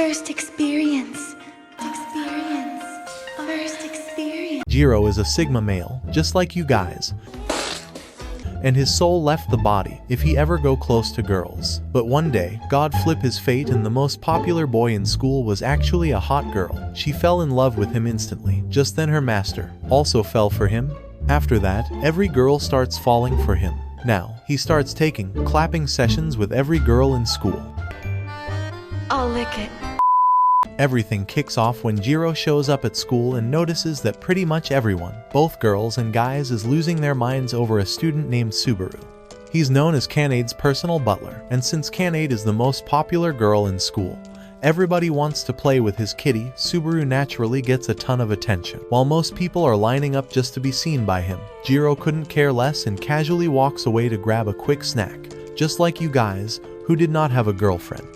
First experience. First experience. Jiro is a Sigma male, just like you guys. And his soul left the body if he ever go close to girls. But one day, God flip his fate and the most popular boy in school was actually a hot girl. She fell in love with him instantly. Just then her master also fell for him. After that, every girl starts falling for him. Now, he starts taking clapping sessions with every girl in school. I'll lick it. Everything kicks off when Jiro shows up at school and notices that pretty much everyone, both girls and guys, is losing their minds over a student named Subaru. He's known as Kanade's personal butler, and since Kanade is the most popular girl in school, everybody wants to play with his kitty. Subaru naturally gets a ton of attention. While most people are lining up just to be seen by him, Jiro couldn't care less and casually walks away to grab a quick snack, just like you guys, who did not have a girlfriend.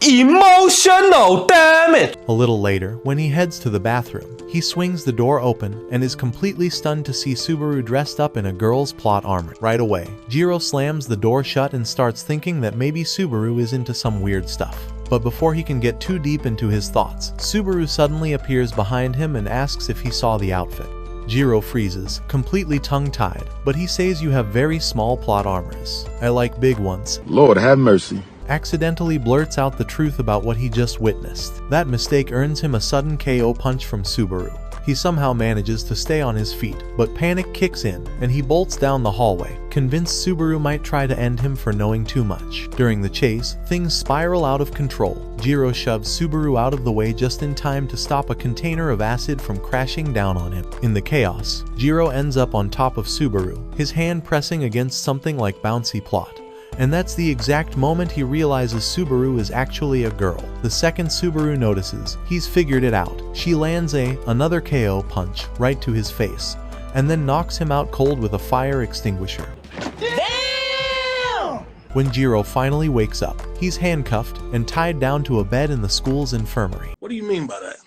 Emotional, damn it! A little later, when he heads to the bathroom, he swings the door open and is completely stunned to see Subaru dressed up in a girl's plot armor. Right away, Jiro slams the door shut and starts thinking that maybe Subaru is into some weird stuff. But before he can get too deep into his thoughts, Subaru suddenly appears behind him and asks if he saw the outfit. Jiro freezes, completely tongue-tied, but he says you have very small plot armors. I like big ones. Lord have mercy. Accidentally blurts out the truth about what he just witnessed. That mistake earns him a sudden KO punch from Subaru. He somehow manages to stay on his feet, but panic kicks in, and he bolts down the hallway, convinced Subaru might try to end him for knowing too much. During the chase, things spiral out of control. Jiro shoves Subaru out of the way just in time to stop a container of acid from crashing down on him. In the chaos, Jiro ends up on top of Subaru, his hand pressing against something like bouncy plot. And that's the exact moment he realizes Subaru is actually a girl. The second Subaru notices, he's figured it out. She lands another KO punch right to his face, and then knocks him out cold with a fire extinguisher. Damn! When Jiro finally wakes up, he's handcuffed and tied down to a bed in the school's infirmary. What do you mean by that?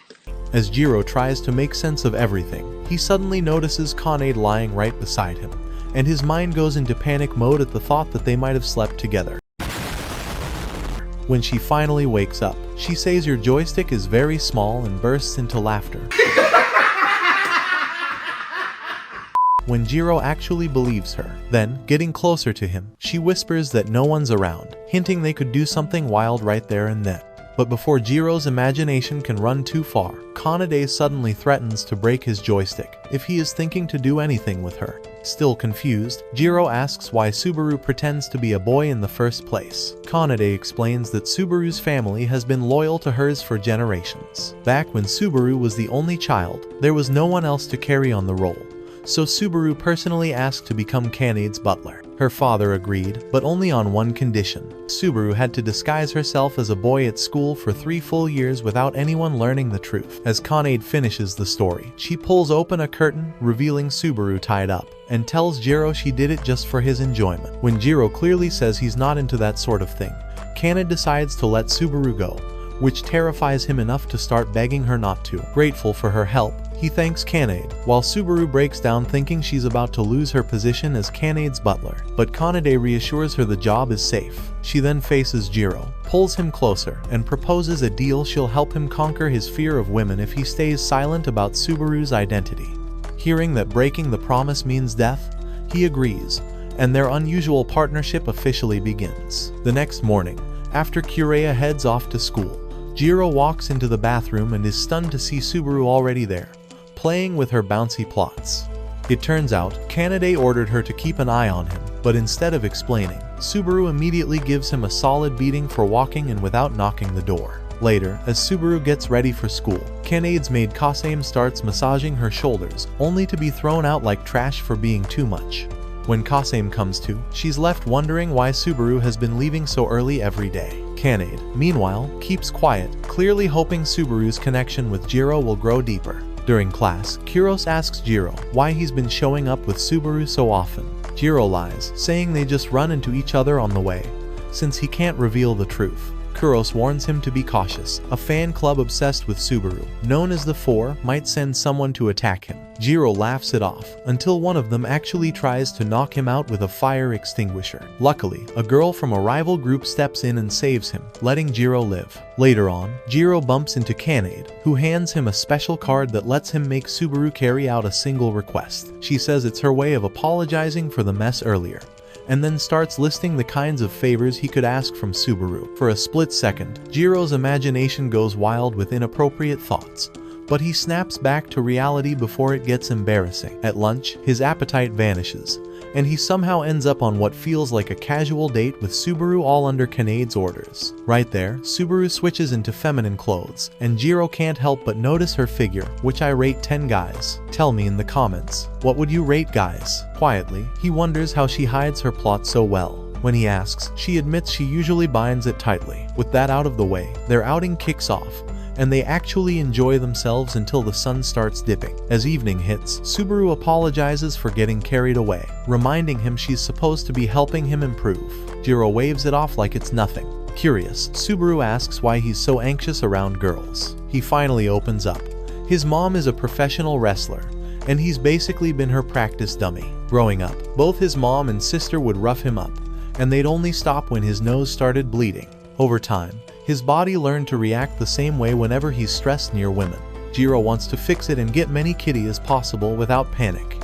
As Jiro tries to make sense of everything, he suddenly notices Kanade lying right beside him, and his mind goes into panic mode at the thought that they might have slept together. When she finally wakes up, she says your joystick is very small and bursts into laughter. When Jiro actually believes her, then, getting closer to him, she whispers that no one's around, hinting they could do something wild right there and then. But before Jiro's imagination can run too far, Kanade suddenly threatens to break his joystick if he is thinking to do anything with her. Still confused, Jiro asks why Subaru pretends to be a boy in the first place. Kanade explains that Subaru's family has been loyal to hers for generations. Back when Subaru was the only child, there was no one else to carry on the role, so Subaru personally asked to become Kanade's butler. Her father agreed, but only on one condition. Subaru had to disguise herself as a boy at school for 3 full years without anyone learning the truth. As Kanade finishes the story, she pulls open a curtain, revealing Subaru tied up, and tells Jiro she did it just for his enjoyment. When Jiro clearly says he's not into that sort of thing, Kanade decides to let Subaru go, which terrifies him enough to start begging her not to. Grateful for her help, he thanks Kanade, while Subaru breaks down thinking she's about to lose her position as Kanade's butler. But Kanade reassures her the job is safe. She then faces Jiro, pulls him closer, and proposes a deal she'll help him conquer his fear of women if he stays silent about Subaru's identity. Hearing that breaking the promise means death, he agrees, and their unusual partnership officially begins. The next morning, after Curea heads off to school, Jiro walks into the bathroom and is stunned to see Subaru already there, playing with her bouncy plots. It turns out, Kanade ordered her to keep an eye on him, but instead of explaining, Subaru immediately gives him a solid beating for walking in without knocking the door. Later, as Subaru gets ready for school, Kanade's maid Kasame starts massaging her shoulders, only to be thrown out like trash for being too much. When Kasame comes to, she's left wondering why Subaru has been leaving so early every day. Kanade, meanwhile, keeps quiet, clearly hoping Subaru's connection with Jiro will grow deeper. During class, Kuros asks Jiro why he's been showing up with Subaru so often. Jiro lies, saying they just run into each other on the way, since he can't reveal the truth. Kuros warns him to be cautious. A fan club obsessed with Subaru, known as the Four, might send someone to attack him. Jiro laughs it off, until one of them actually tries to knock him out with a fire extinguisher. Luckily, a girl from a rival group steps in and saves him, letting Jiro live. Later on, Jiro bumps into Maid, who hands him a special card that lets him make Subaru carry out a single request. She says it's her way of apologizing for the mess earlier, and then starts listing the kinds of favors he could ask from Subaru. For a split second, Jiro's imagination goes wild with inappropriate thoughts, but he snaps back to reality before it gets embarrassing. At lunch, his appetite vanishes, and he somehow ends up on what feels like a casual date with Subaru, all under Maid's orders. Right there, Subaru switches into feminine clothes, and Jiro can't help but notice her figure, which I rate 10 guys. Tell me in the comments, what would you rate guys? Quietly, he wonders how she hides her plot so well. When he asks, she admits she usually binds it tightly. With that out of the way, their outing kicks off, and they actually enjoy themselves until the sun starts dipping. As evening hits, Subaru apologizes for getting carried away, reminding him she's supposed to be helping him improve. Jiro waves it off like it's nothing. Curious, Subaru asks why he's so anxious around girls. He finally opens up. His mom is a professional wrestler, and he's basically been her practice dummy. Growing up, both his mom and sister would rough him up, and they'd only stop when his nose started bleeding. Over time, his body learned to react the same way whenever he's stressed near women. Jiro wants to fix it and get many kitty as possible without panic.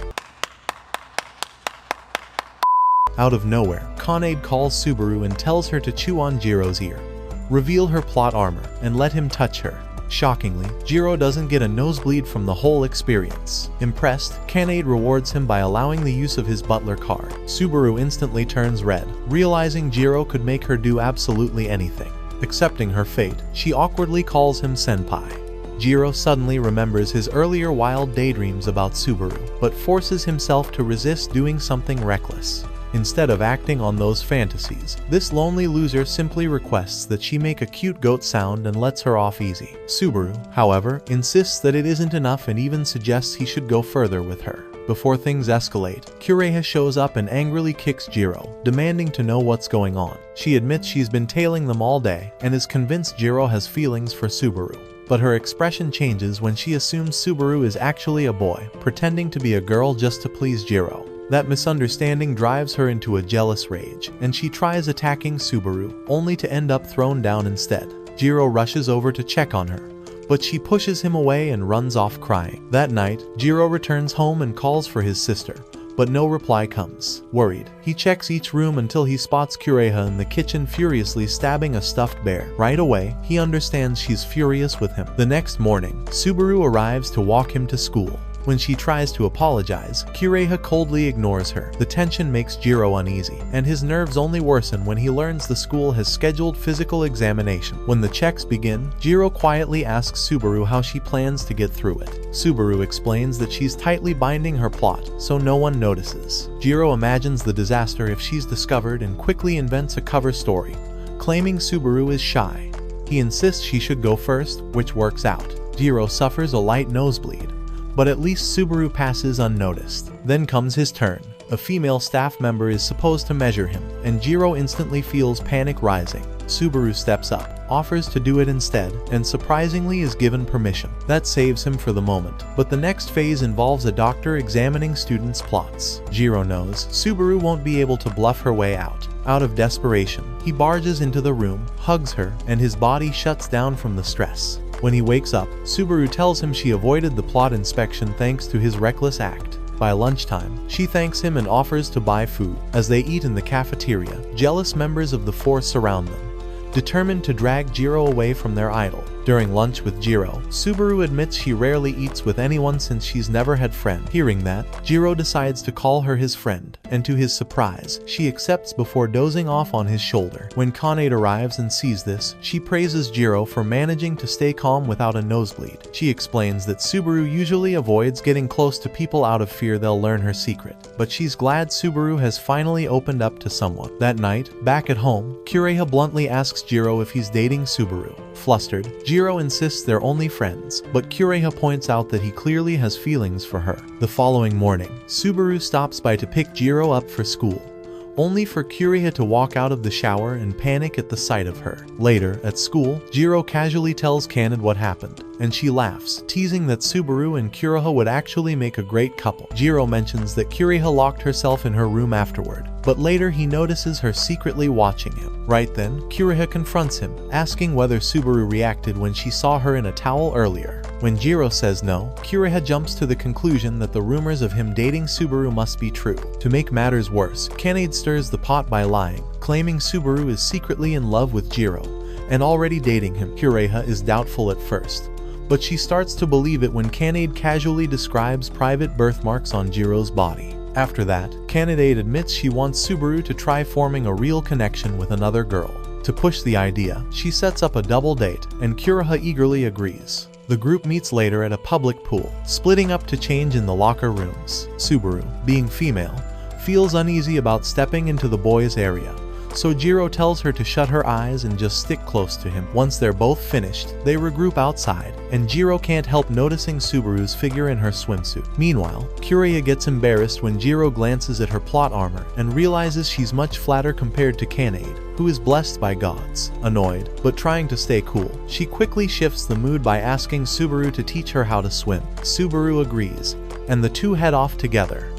Out of nowhere, Maid calls Subaru and tells her to chew on Jiro's ear, reveal her plot armor, and let him touch her. Shockingly, Jiro doesn't get a nosebleed from the whole experience. Impressed, Maid rewards him by allowing the use of his butler card. Subaru instantly turns red, realizing Jiro could make her do absolutely anything. Accepting her fate, she awkwardly calls him senpai. Jiro suddenly remembers his earlier wild daydreams about Subaru, but forces himself to resist doing something reckless. Instead of acting on those fantasies, this lonely loser simply requests that she make a cute goat sound and lets her off easy. Subaru, however, insists that it isn't enough and even suggests he should go further with her. Before things escalate, Curea shows up and angrily kicks Jiro, demanding to know what's going on. She admits she's been tailing them all day and is convinced Jiro has feelings for Subaru. But her expression changes when she assumes Subaru is actually a boy, pretending to be a girl just to please Jiro. That misunderstanding drives her into a jealous rage, and she tries attacking Subaru, only to end up thrown down instead. Jiro rushes over to check on her, but she pushes him away and runs off crying. That night, Jiro returns home and calls for his sister, but no reply comes. Worried, he checks each room until he spots Curea in the kitchen furiously stabbing a stuffed bear. Right away, he understands she's furious with him. The next morning, Subaru arrives to walk him to school. When she tries to apologize, Curea coldly ignores her. The tension makes Jiro uneasy, and his nerves only worsen when he learns the school has scheduled physical examination. When the checks begin, Jiro quietly asks Subaru how she plans to get through it. Subaru explains that she's tightly binding her plot, so no one notices. Jiro imagines the disaster if she's discovered and quickly invents a cover story, claiming Subaru is shy. He insists she should go first, which works out. Jiro suffers a light nosebleed, but at least Subaru passes unnoticed. Then comes his turn. A female staff member is supposed to measure him, and Jiro instantly feels panic rising. Subaru steps up, offers to do it instead, and surprisingly is given permission. That saves him for the moment, but the next phase involves a doctor examining students' plots. Jiro knows Subaru won't be able to bluff her way out. Out of desperation, he barges into the room, hugs her, and his body shuts down from the stress. When he wakes up, Subaru tells him she avoided the plot inspection thanks to his reckless act. By lunchtime, she thanks him and offers to buy food. As they eat in the cafeteria, jealous members of the Force surround them, determined to drag Jiro away from their idol. During lunch with Jiro, Subaru admits she rarely eats with anyone since she's never had friends. Hearing that, Jiro decides to call her his friend, and to his surprise, she accepts before dozing off on his shoulder. When Maid arrives and sees this, she praises Jiro for managing to stay calm without a nosebleed. She explains that Subaru usually avoids getting close to people out of fear they'll learn her secret, but she's glad Subaru has finally opened up to someone. That night, back at home, Curea bluntly asks Jiro if he's dating Subaru. Flustered, Jiro insists they're only friends, but Curea points out that he clearly has feelings for her. The following morning, Subaru stops by to pick Jiro up for school. only for Curea to walk out of the shower and panic at the sight of her. Later, at school, Jiro casually tells Kaned what happened, and she laughs, teasing that Subaru and Curea would actually make a great couple. Jiro mentions that Curea locked herself in her room afterward, but later he notices her secretly watching him. Right then, Curea confronts him, asking whether Subaru reacted when she saw her in a towel earlier. When Jiro says no, Curea jumps to the conclusion that the rumors of him dating Subaru must be true. To make matters worse, Kaned stirs the pot by lying, claiming Subaru is secretly in love with Jiro and already dating him. Curea is doubtful at first, but she starts to believe it when Kaned casually describes private birthmarks on Jiro's body. After that, Kaned admits she wants Subaru to try forming a real connection with another girl. To push the idea, she sets up a double date, and Curea eagerly agrees. The group meets later at a public pool, splitting up to change in the locker rooms. Subaru, being female, feels uneasy about stepping into the boys' area, so Jiro tells her to shut her eyes and just stick close to him. Once they're both finished, they regroup outside, and Jiro can't help noticing Subaru's figure in her swimsuit. Meanwhile, Curea gets embarrassed when Jiro glances at her plot armor and realizes she's much flatter compared to Kaned, who is blessed by gods. Annoyed, but trying to stay cool, she quickly shifts the mood by asking Subaru to teach her how to swim. Subaru agrees, and the two head off together.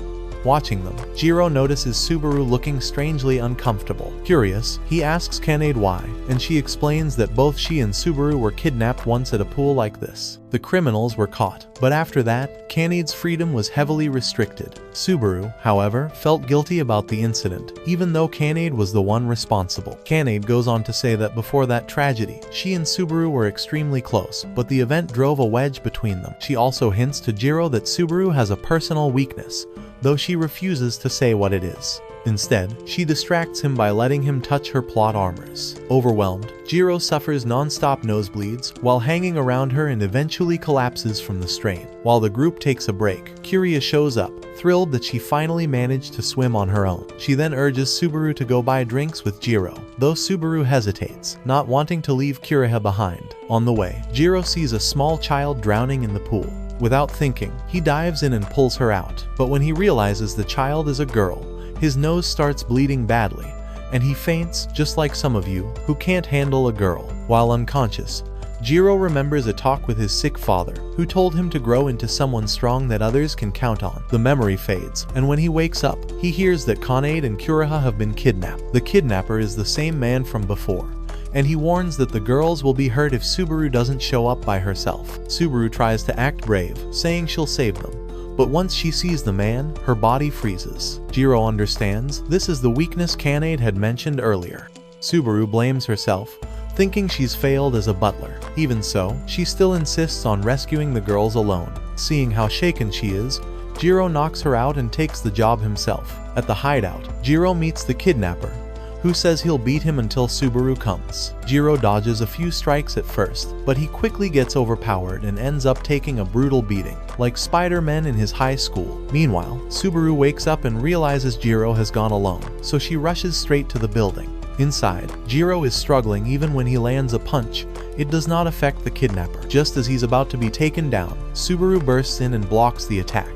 Watching them, Jiro notices Subaru looking strangely uncomfortable. Curious, he asks Kaned why, and she explains that both she and Subaru were kidnapped once at a pool like this. The criminals were caught, but after that, Kaned's freedom was heavily restricted. Subaru, however, felt guilty about the incident, even though Kaned was the one responsible. Kaned goes on to say that before that tragedy, she and Subaru were extremely close, but the event drove a wedge between them. She also hints to Jiro that Subaru has a personal weakness, though she refuses to say what it is. Instead, she distracts him by letting him touch her plot armors. Overwhelmed, Jiro suffers non-stop nosebleeds while hanging around her and eventually collapses from the strain. While the group takes a break, Curea shows up, thrilled that she finally managed to swim on her own. She then urges Subaru to go buy drinks with Jiro, though Subaru hesitates, not wanting to leave Curea behind. On the way, Jiro sees a small child drowning in the pool. Without thinking, he dives in and pulls her out, but when he realizes the child is a girl, his nose starts bleeding badly, and he faints just like some of you who can't handle a girl. While unconscious, Jiro remembers a talk with his sick father, who told him to grow into someone strong that others can count on. The memory fades, and when he wakes up, he hears that Kaned and Curea have been kidnapped. The kidnapper is the same man from before, and he warns that the girls will be hurt if Subaru doesn't show up by herself. Subaru tries to act brave, saying she'll save them, but once she sees the man, her body freezes. Jiro understands this is the weakness Kaned had mentioned earlier. Subaru blames herself, thinking she's failed as a butler. Even so, she still insists on rescuing the girls alone. Seeing how shaken she is, Jiro knocks her out and takes the job himself. At the hideout, Jiro meets the kidnapper, who says he'll beat him until Subaru comes. Jiro dodges a few strikes at first, but he quickly gets overpowered and ends up taking a brutal beating, like Spider-Man in his high school. Meanwhile, Subaru wakes up and realizes Jiro has gone alone, so she rushes straight to the building. Inside, Jiro is struggling even when he lands a punch. It does not affect the kidnapper. Just as he's about to be taken down, Subaru bursts in and blocks the attack,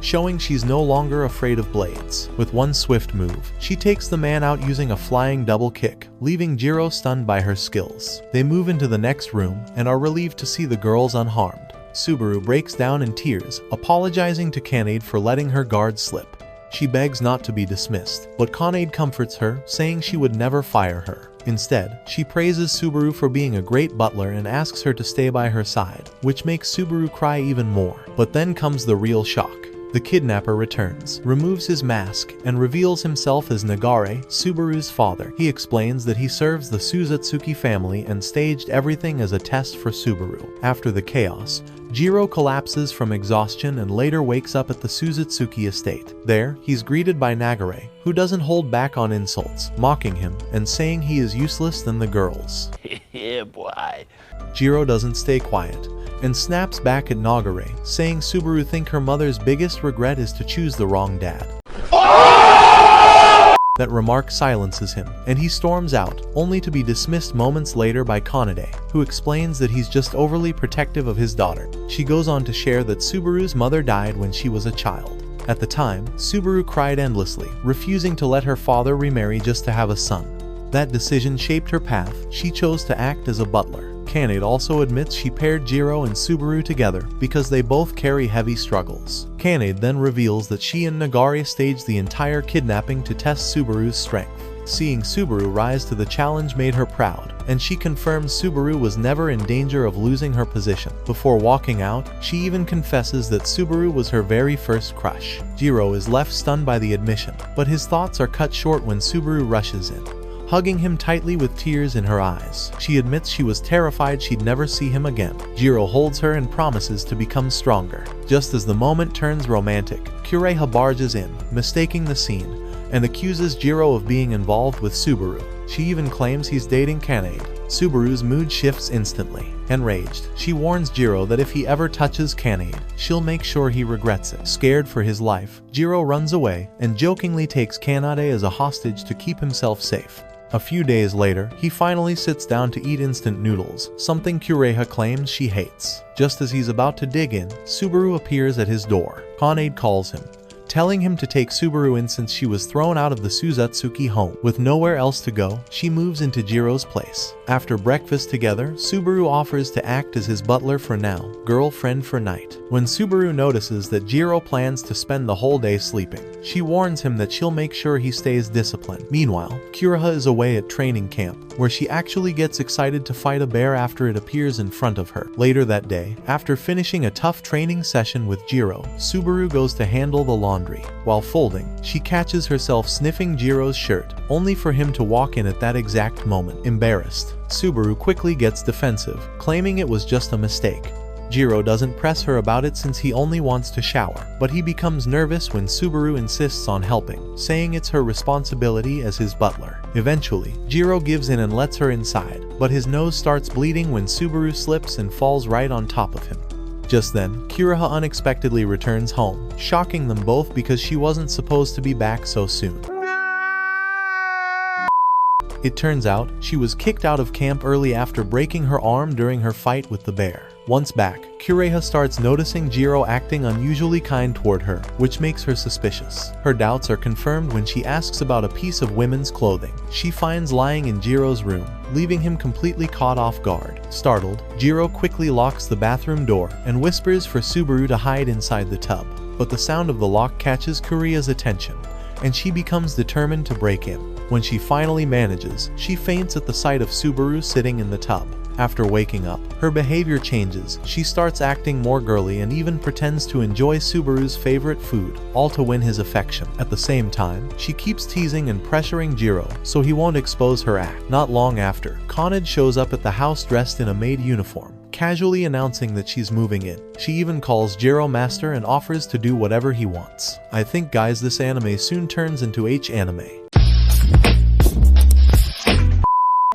showing she's no longer afraid of blades. With one swift move, she takes the man out using a flying double kick, leaving Jiro stunned by her skills. They move into the next room and are relieved to see the girls unharmed. Subaru breaks down in tears, apologizing to Kaned for letting her guard slip. She begs not to be dismissed, but Kaned comforts her, saying she would never fire her. Instead, she praises Subaru for being a great butler and asks her to stay by her side, which makes Subaru cry even more. But then comes the real shock. The kidnapper returns, removes his mask, and reveals himself as Nagare, Subaru's father. He explains that he serves the Suzatsuki family and staged everything as a test for Subaru. After the chaos, Jiro collapses from exhaustion and later wakes up at the Suzatsuki estate. There, he's greeted by Nagare, who doesn't hold back on insults, mocking him and saying he is useless than the girls. Yeah, boy. Jiro doesn't stay quiet and snaps back at Nagare, saying Subaru think her mother's biggest regret is to choose the wrong dad. That remark silences him, and he storms out, only to be dismissed moments later by Kanade, who explains that he's just overly protective of his daughter. She goes on to share that Subaru's mother died when she was a child, At the time, Subaru cried endlessly, refusing to let her father remarry just to have a son. That decision shaped her path. She chose to act as a butler. Maid also admits she paired Jiro and Subaru together because they both carry heavy struggles. Maid then reveals that she and Nagari staged the entire kidnapping to test Subaru's strength. Seeing Subaru rise to the challenge made her proud, and she confirms Subaru was never in danger of losing her position. Before walking out, she even confesses that Subaru was her very first crush. Jiro is left stunned by the admission, but his thoughts are cut short when Subaru rushes in, hugging him tightly with tears in her eyes. She admits she was terrified she'd never see him again. Jiro holds her and promises to become stronger. Just as the moment turns romantic, Curea barges in, mistaking the scene, and accuses Jiro of being involved with Subaru. She even claims he's dating Maid. Subaru's mood shifts instantly. Enraged, she warns Jiro that if he ever touches Maid, she'll make sure he regrets it. Scared for his life, Jiro runs away and jokingly takes Kanade as a hostage to keep himself safe. A few days later, he finally sits down to eat instant noodles, something Curea claims she hates. Just as he's about to dig in, Subaru appears at his door. Maid calls him, telling him to take Subaru in since she was thrown out of the Suzatsuki home. With nowhere else to go, she moves into Jiro's place. After breakfast together, Subaru offers to act as his butler for now, girlfriend for night. When Subaru notices that Jiro plans to spend the whole day sleeping, she warns him that she'll make sure he stays disciplined. Meanwhile, Curea is away at training camp, where she actually gets excited to fight a bear after it appears in front of her. Later that day, after finishing a tough training session with Jiro, Subaru goes to handle the laundry. While folding, she catches herself sniffing Jiro's shirt, only for him to walk in at that exact moment. Embarrassed, Subaru quickly gets defensive, claiming it was just a mistake. Jiro doesn't press her about it since he only wants to shower, but he becomes nervous when Subaru insists on helping, saying it's her responsibility as his butler. Eventually, Jiro gives in and lets her inside, but his nose starts bleeding when Subaru slips and falls right on top of him. Just then, Curea unexpectedly returns home, shocking them both because she wasn't supposed to be back so soon. It turns out, she was kicked out of camp early after breaking her arm during her fight with the bear. Once back, Curea starts noticing Jiro acting unusually kind toward her, which makes her suspicious. Her doubts are confirmed when she asks about a piece of women's clothing she finds lying in Jiro's room, leaving him completely caught off guard. Startled, Jiro quickly locks the bathroom door and whispers for Subaru to hide inside the tub. But the sound of the lock catches Curea's attention, and she becomes determined to break in. When she finally manages, she faints at the sight of Subaru sitting in the tub. After waking up, her behavior changes. She starts acting more girly and even pretends to enjoy Subaru's favorite food, all to win his affection. At the same time, she keeps teasing and pressuring Jiro so he won't expose her act. Not long after, Maid shows up at the house dressed in a maid uniform, casually announcing that she's moving in. She even calls Jiro master and offers to do whatever he wants. I think guys, this anime soon turns into H-anime.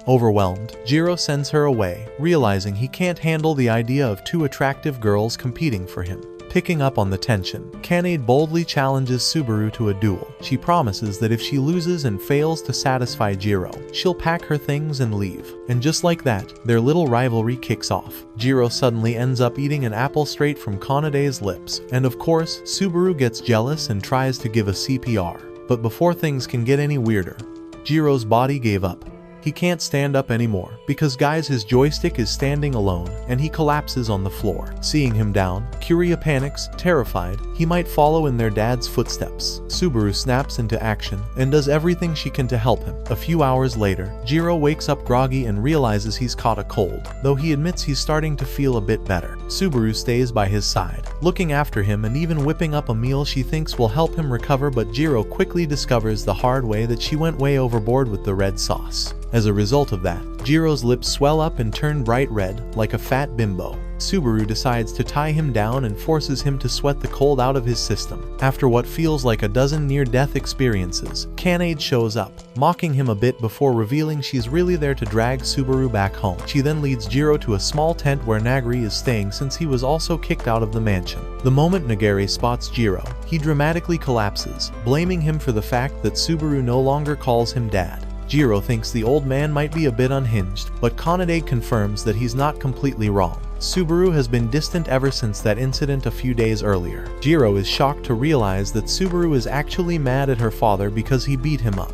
Overwhelmed, Jiro sends her away, realizing he can't handle the idea of two attractive girls competing for him. Picking up on the tension, Maid boldly challenges Subaru to a duel. She promises that if she loses and fails to satisfy Jiro, she'll pack her things and leave. And just like that, their little rivalry kicks off. Jiro suddenly ends up eating an apple straight from Kanade's lips, and of course, Subaru gets jealous and tries to give a CPR. But before things can get any weirder, Jiro's body gave up. He can't stand up anymore, because guys, his joystick is standing alone, and he collapses on the floor. Seeing him down, Curea panics, terrified he might follow in their dad's footsteps. Subaru snaps into action, and does everything she can to help him. A few hours later, Jiro wakes up groggy and realizes he's caught a cold, though he admits he's starting to feel a bit better. Subaru stays by his side, looking after him and even whipping up a meal she thinks will help him recover, but Jiro quickly discovers the hard way that she went way overboard with the red sauce. As a result of that, Jiro's lips swell up and turn bright red, like a fat bimbo. Subaru decides to tie him down and forces him to sweat the cold out of his system. After what feels like a dozen near-death experiences, Maid shows up, mocking him a bit before revealing she's really there to drag Subaru back home. She then leads Jiro to a small tent where Nagari is staying since he was also kicked out of the mansion. The moment Nagari spots Jiro, he dramatically collapses, blaming him for the fact that Subaru no longer calls him dad. Jiro thinks the old man might be a bit unhinged, but Kanade confirms that he's not completely wrong. Subaru has been distant ever since that incident a few days earlier. Jiro is shocked to realize that Subaru is actually mad at her father because he beat him up,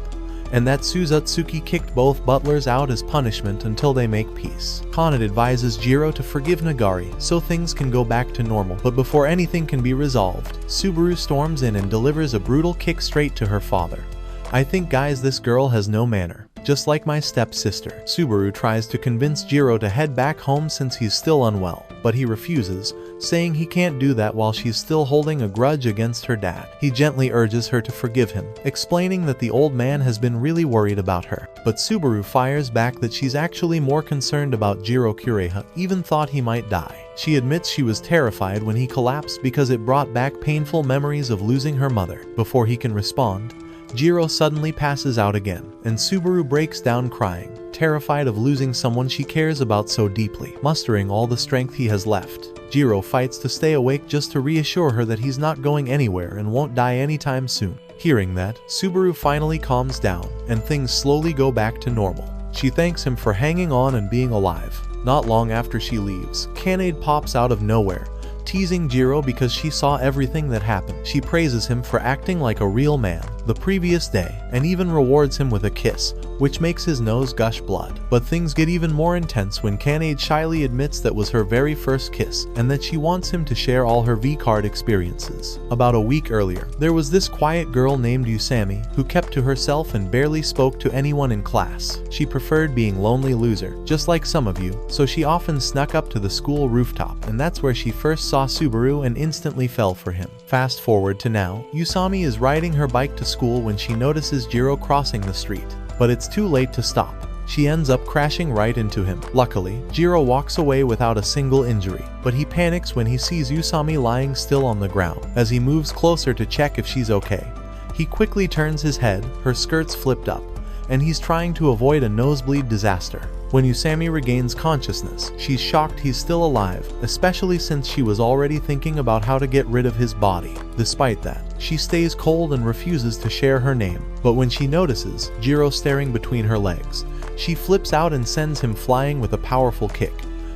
and that Suzutsuki kicked both butlers out as punishment until they make peace. Kanade advises Jiro to forgive Nagari so things can go back to normal, but before anything can be resolved, Subaru storms in and delivers a brutal kick straight to her father. "I think guys, this girl has no manner, just like my stepsister." Subaru tries to convince Jiro to head back home since he's still unwell, but he refuses, saying he can't do that while she's still holding a grudge against her dad. He gently urges her to forgive him, explaining that the old man has been really worried about her. But Subaru fires back that she's actually more concerned about Jiro. Curea even thought he might die. She admits she was terrified when he collapsed because it brought back painful memories of losing her mother. Before he can respond, Jiro suddenly passes out again, and Subaru breaks down crying, terrified of losing someone she cares about so deeply. Mustering all the strength he has left, Jiro fights to stay awake just to reassure her that he's not going anywhere and won't die anytime soon. Hearing that, Subaru finally calms down, and things slowly go back to normal. She thanks him for hanging on and being alive. Not long after she leaves, Kanade pops out of nowhere, teasing Jiro because she saw everything that happened. She praises him for acting like a real man the previous day, and even rewards him with a kiss, which makes his nose gush blood. But things get even more intense when Kanade shyly admits that was her very first kiss, and that she wants him to share all her V-card experiences. About a week earlier, there was this quiet girl named Usami who kept to herself and barely spoke to anyone in class. She preferred being lonely loser, just like some of you, so she often snuck up to the school rooftop, and that's where she first saw Subaru and instantly fell for him. Fast forward to now, Usami is riding her bike to school when she notices Jiro crossing the street, but it's too late to stop. She ends up crashing right into him. Luckily, Jiro walks away without a single injury, but he panics when he sees Usami lying still on the ground. As he moves closer to check if she's okay, he quickly turns his head, her skirt's flipped up, and he's trying to avoid a nosebleed disaster. When Usami regains consciousness, she's shocked he's still alive, especially since she was already thinking about how to get rid of his body. Despite that, she stays cold and refuses to share her name. But when she notices Jiro staring between her legs, she flips out and sends him flying with a powerful kick,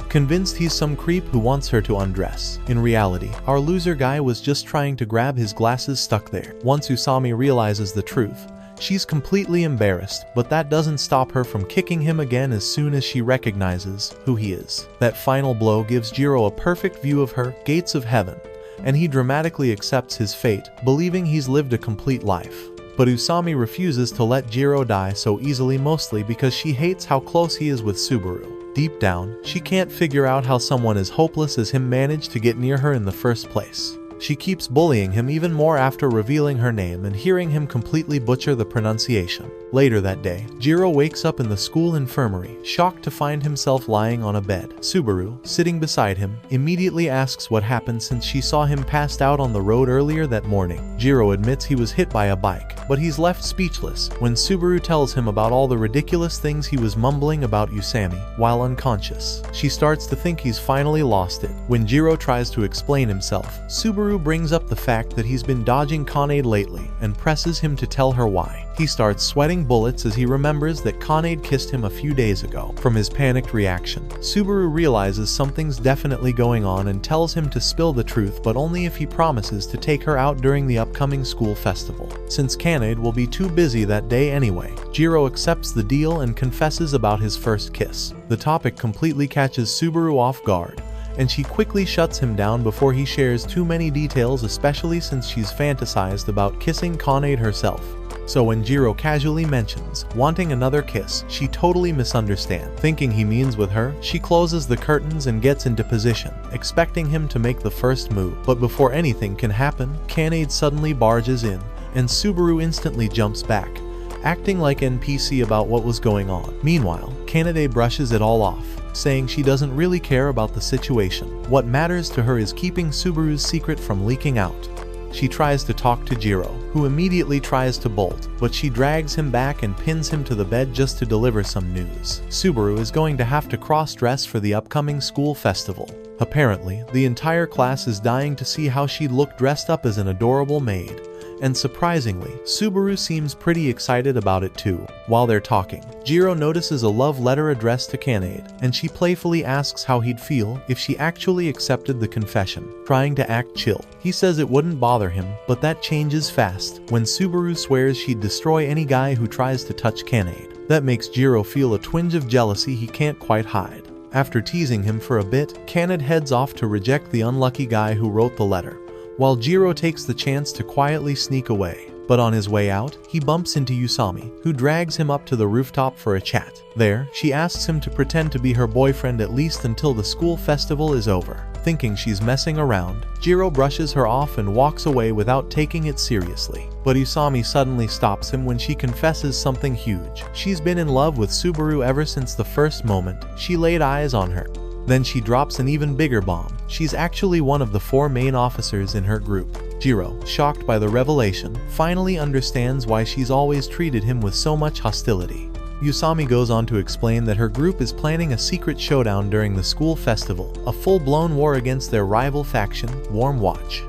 convinced he's some creep who wants her to undress. In reality, our loser guy was just trying to grab his glasses stuck there. Once Usami realizes the truth, she's completely embarrassed, but that doesn't stop her from kicking him again as soon as she recognizes who he is. That final blow gives Jiro a perfect view of her gates of heaven, and he dramatically accepts his fate, believing he's lived a complete life. But Usami refuses to let Jiro die so easily, mostly because she hates how close he is with Subaru. Deep down, she can't figure out how someone as hopeless as him managed to get near her in the first place. She keeps bullying him even more after revealing her name and hearing him completely butcher the pronunciation. Later that day, Jiro wakes up in the school infirmary, shocked to find himself lying on a bed. Subaru, sitting beside him, immediately asks what happened since she saw him passed out on the road earlier that morning. Jiro admits he was hit by a bike, but he's left speechless when Subaru tells him about all the ridiculous things he was mumbling about Usami while unconscious. She starts to think he's finally lost it. When Jiro tries to explain himself, Subaru brings up the fact that he's been dodging Kanade lately and presses him to tell her why. He starts sweating bullets as he remembers that Kanade kissed him a few days ago. From his panicked reaction, Subaru realizes something's definitely going on and tells him to spill the truth, but only if he promises to take her out during the upcoming school festival. Since Kanade will be too busy that day anyway, Jiro accepts the deal and confesses about his first kiss. The topic completely catches Subaru off guard, and she quickly shuts him down before he shares too many details, especially since she's fantasized about kissing Kanade herself. So when Jiro casually mentions wanting another kiss, she totally misunderstands. Thinking he means with her, she closes the curtains and gets into position, expecting him to make the first move. But before anything can happen, Kanade suddenly barges in, and Subaru instantly jumps back, acting like NPC about what was going on. Meanwhile, Kanade brushes it all off, saying she doesn't really care about the situation. What matters to her is keeping Subaru's secret from leaking out. She tries to talk to Jiro, who immediately tries to bolt, but she drags him back and pins him to the bed just to deliver some news. Subaru is going to have to cross-dress for the upcoming school festival. Apparently, the entire class is dying to see how she'd look dressed up as an adorable maid. And surprisingly, Subaru seems pretty excited about it too. While they're talking, Jiro notices a love letter addressed to Maid, and she playfully asks how he'd feel if she actually accepted the confession, trying to act chill. He says it wouldn't bother him, but that changes fast when Subaru swears she'd destroy any guy who tries to touch Maid. That makes Jiro feel a twinge of jealousy he can't quite hide. After teasing him for a bit, Maid heads off to reject the unlucky guy who wrote the letter, while Jiro takes the chance to quietly sneak away. But on his way out, he bumps into Usami, who drags him up to the rooftop for a chat. There, she asks him to pretend to be her boyfriend at least until the school festival is over. Thinking she's messing around, Jiro brushes her off and walks away without taking it seriously. But Usami suddenly stops him when she confesses something huge. She's been in love with Subaru ever since the first moment she laid eyes on her. Then she drops an even bigger bomb. She's actually one of the 4 main officers in her group. Jiro, shocked by the revelation, finally understands why she's always treated him with so much hostility. Usami goes on to explain that her group is planning a secret showdown during the school festival, a full-blown war against their rival faction, Warm Watch.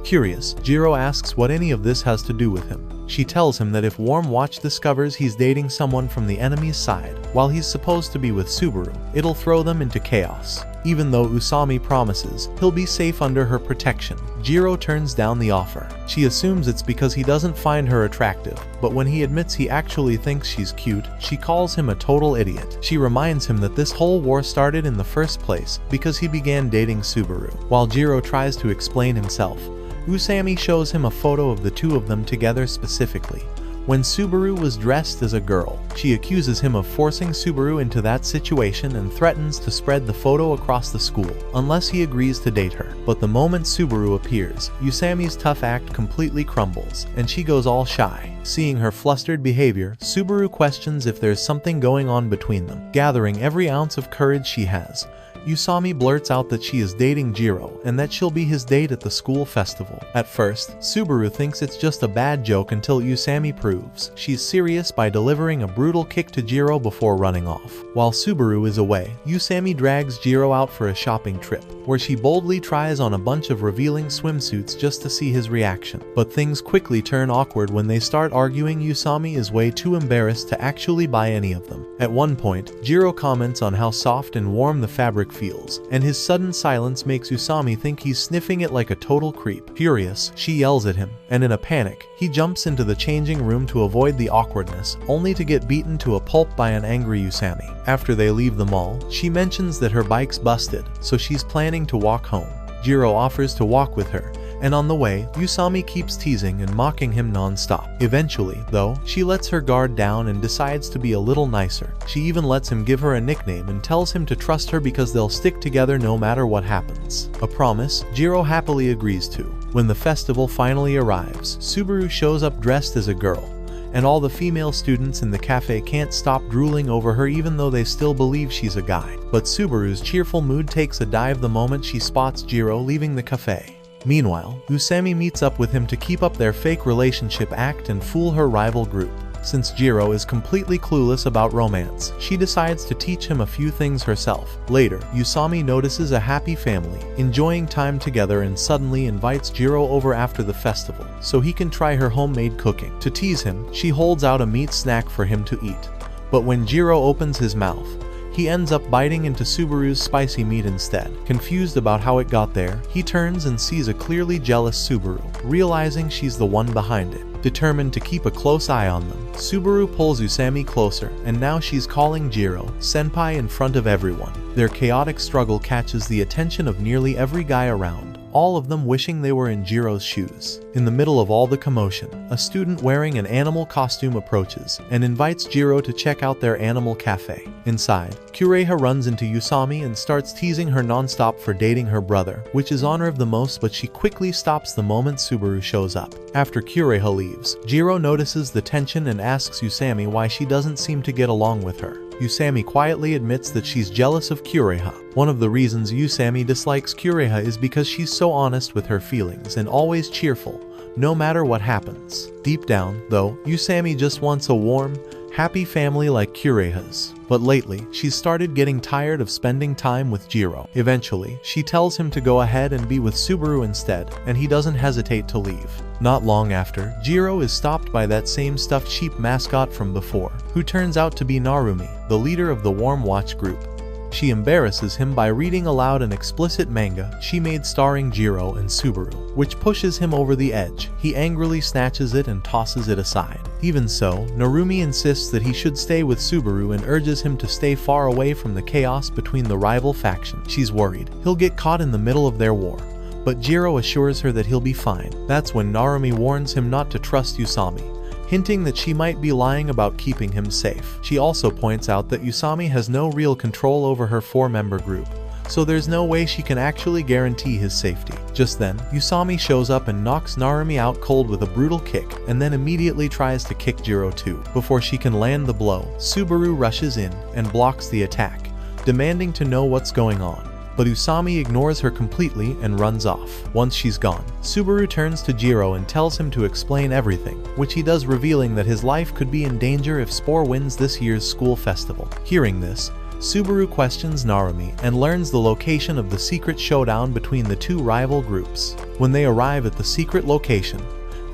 Curious, Jiro asks what any of this has to do with him. She tells him that if Warm Watch discovers he's dating someone from the enemy's side, while he's supposed to be with Subaru, it'll throw them into chaos. Even though Usami promises he'll be safe under her protection, Jiro turns down the offer. She assumes it's because he doesn't find her attractive, but when he admits he actually thinks she's cute, she calls him a total idiot. She reminds him that this whole war started in the first place because he began dating Subaru. While Jiro tries to explain himself, Usami shows him a photo of the two of them together specifically. When Subaru was dressed as a girl, she accuses him of forcing Subaru into that situation and threatens to spread the photo across the school, unless he agrees to date her. But the moment Subaru appears, Usami's tough act completely crumbles, and she goes all shy. Seeing her flustered behavior, Subaru questions if there's something going on between them. Gathering every ounce of courage she has, Usami blurts out that she is dating Jiro and that she'll be his date at the school festival. At first, Subaru thinks it's just a bad joke until Usami proves she's serious by delivering a brutal kick to Jiro before running off. While Subaru is away, Usami drags Jiro out for a shopping trip, where she boldly tries on a bunch of revealing swimsuits just to see his reaction. But things quickly turn awkward when they start arguing. Usami is way too embarrassed to actually buy any of them. At one point, Jiro comments on how soft and warm the fabric feels, and his sudden silence makes Usami think he's sniffing it like a total creep. Furious, she yells at him, and in a panic, he jumps into the changing room to avoid the awkwardness, only to get beaten to a pulp by an angry Usami. After they leave the mall, she mentions that her bike's busted, so she's planning to walk home. Jiro offers to walk with her, and on the way, Usami keeps teasing and mocking him non-stop. Eventually, though, she lets her guard down and decides to be a little nicer. She even lets him give her a nickname and tells him to trust her because they'll stick together no matter what happens. A promise Jiro happily agrees to. When the festival finally arrives, Subaru shows up dressed as a girl, and all the female students in the cafe can't stop drooling over her even though they still believe she's a guy. But Subaru's cheerful mood takes a dive the moment she spots Jiro leaving the cafe. Meanwhile, Usami meets up with him to keep up their fake relationship act and fool her rival group. Since Jiro is completely clueless about romance, she decides to teach him a few things herself. Later, Usami notices a happy family, enjoying time together, and suddenly invites Jiro over after the festival, so he can try her homemade cooking. To tease him, she holds out a meat snack for him to eat. But when Jiro opens his mouth, he ends up biting into Subaru's spicy meat instead. Confused about how it got there, he turns and sees a clearly jealous Subaru, realizing she's the one behind it. Determined to keep a close eye on them, Subaru pulls Usami closer, and now she's calling Jiro senpai in front of everyone. Their chaotic struggle catches the attention of nearly every guy around, all of them wishing they were in Jiro's shoes. In the middle of all the commotion, a student wearing an animal costume approaches and invites Jiro to check out their animal cafe. Inside, Curea runs into Usami and starts teasing her non-stop for dating her brother, which is honor of the most, but she quickly stops the moment Subaru shows up. After Curea leaves, Jiro notices the tension and asks Usami why she doesn't seem to get along with her. Usami quietly admits that she's jealous of Curea. One of the reasons Usami dislikes Curea is because she's so honest with her feelings and always cheerful, no matter what happens. Deep down, though, Usami just wants a warm, happy family like Curea's. But lately, she's started getting tired of spending time with Jiro. Eventually, she tells him to go ahead and be with Subaru instead, and he doesn't hesitate to leave. Not long after, Jiro is stopped by that same stuffed sheep mascot from before, who turns out to be Narumi, the leader of the Warm Watch group. She embarrasses him by reading aloud an explicit manga she made starring Jiro and Subaru, which pushes him over the edge. He angrily snatches it and tosses it aside. Even so, Narumi insists that he should stay with Subaru and urges him to stay far away from the chaos between the rival factions. She's worried he'll get caught in the middle of their war, but Jiro assures her that he'll be fine. That's when Narumi warns him not to trust Usami, hinting that she might be lying about keeping him safe. She also points out that Usami has no real control over her 4-member group, so there's no way she can actually guarantee his safety. Just then, Usami shows up and knocks Narumi out cold with a brutal kick, and then immediately tries to kick Jiro too. Before she can land the blow, Subaru rushes in and blocks the attack, demanding to know what's going on. But Usami ignores her completely and runs off. Once she's gone, Subaru turns to Jiro and tells him to explain everything, which he does, revealing that his life could be in danger if Spore wins this year's school festival. Hearing this, Subaru questions Narumi and learns the location of the secret showdown between the two rival groups. When they arrive at the secret location,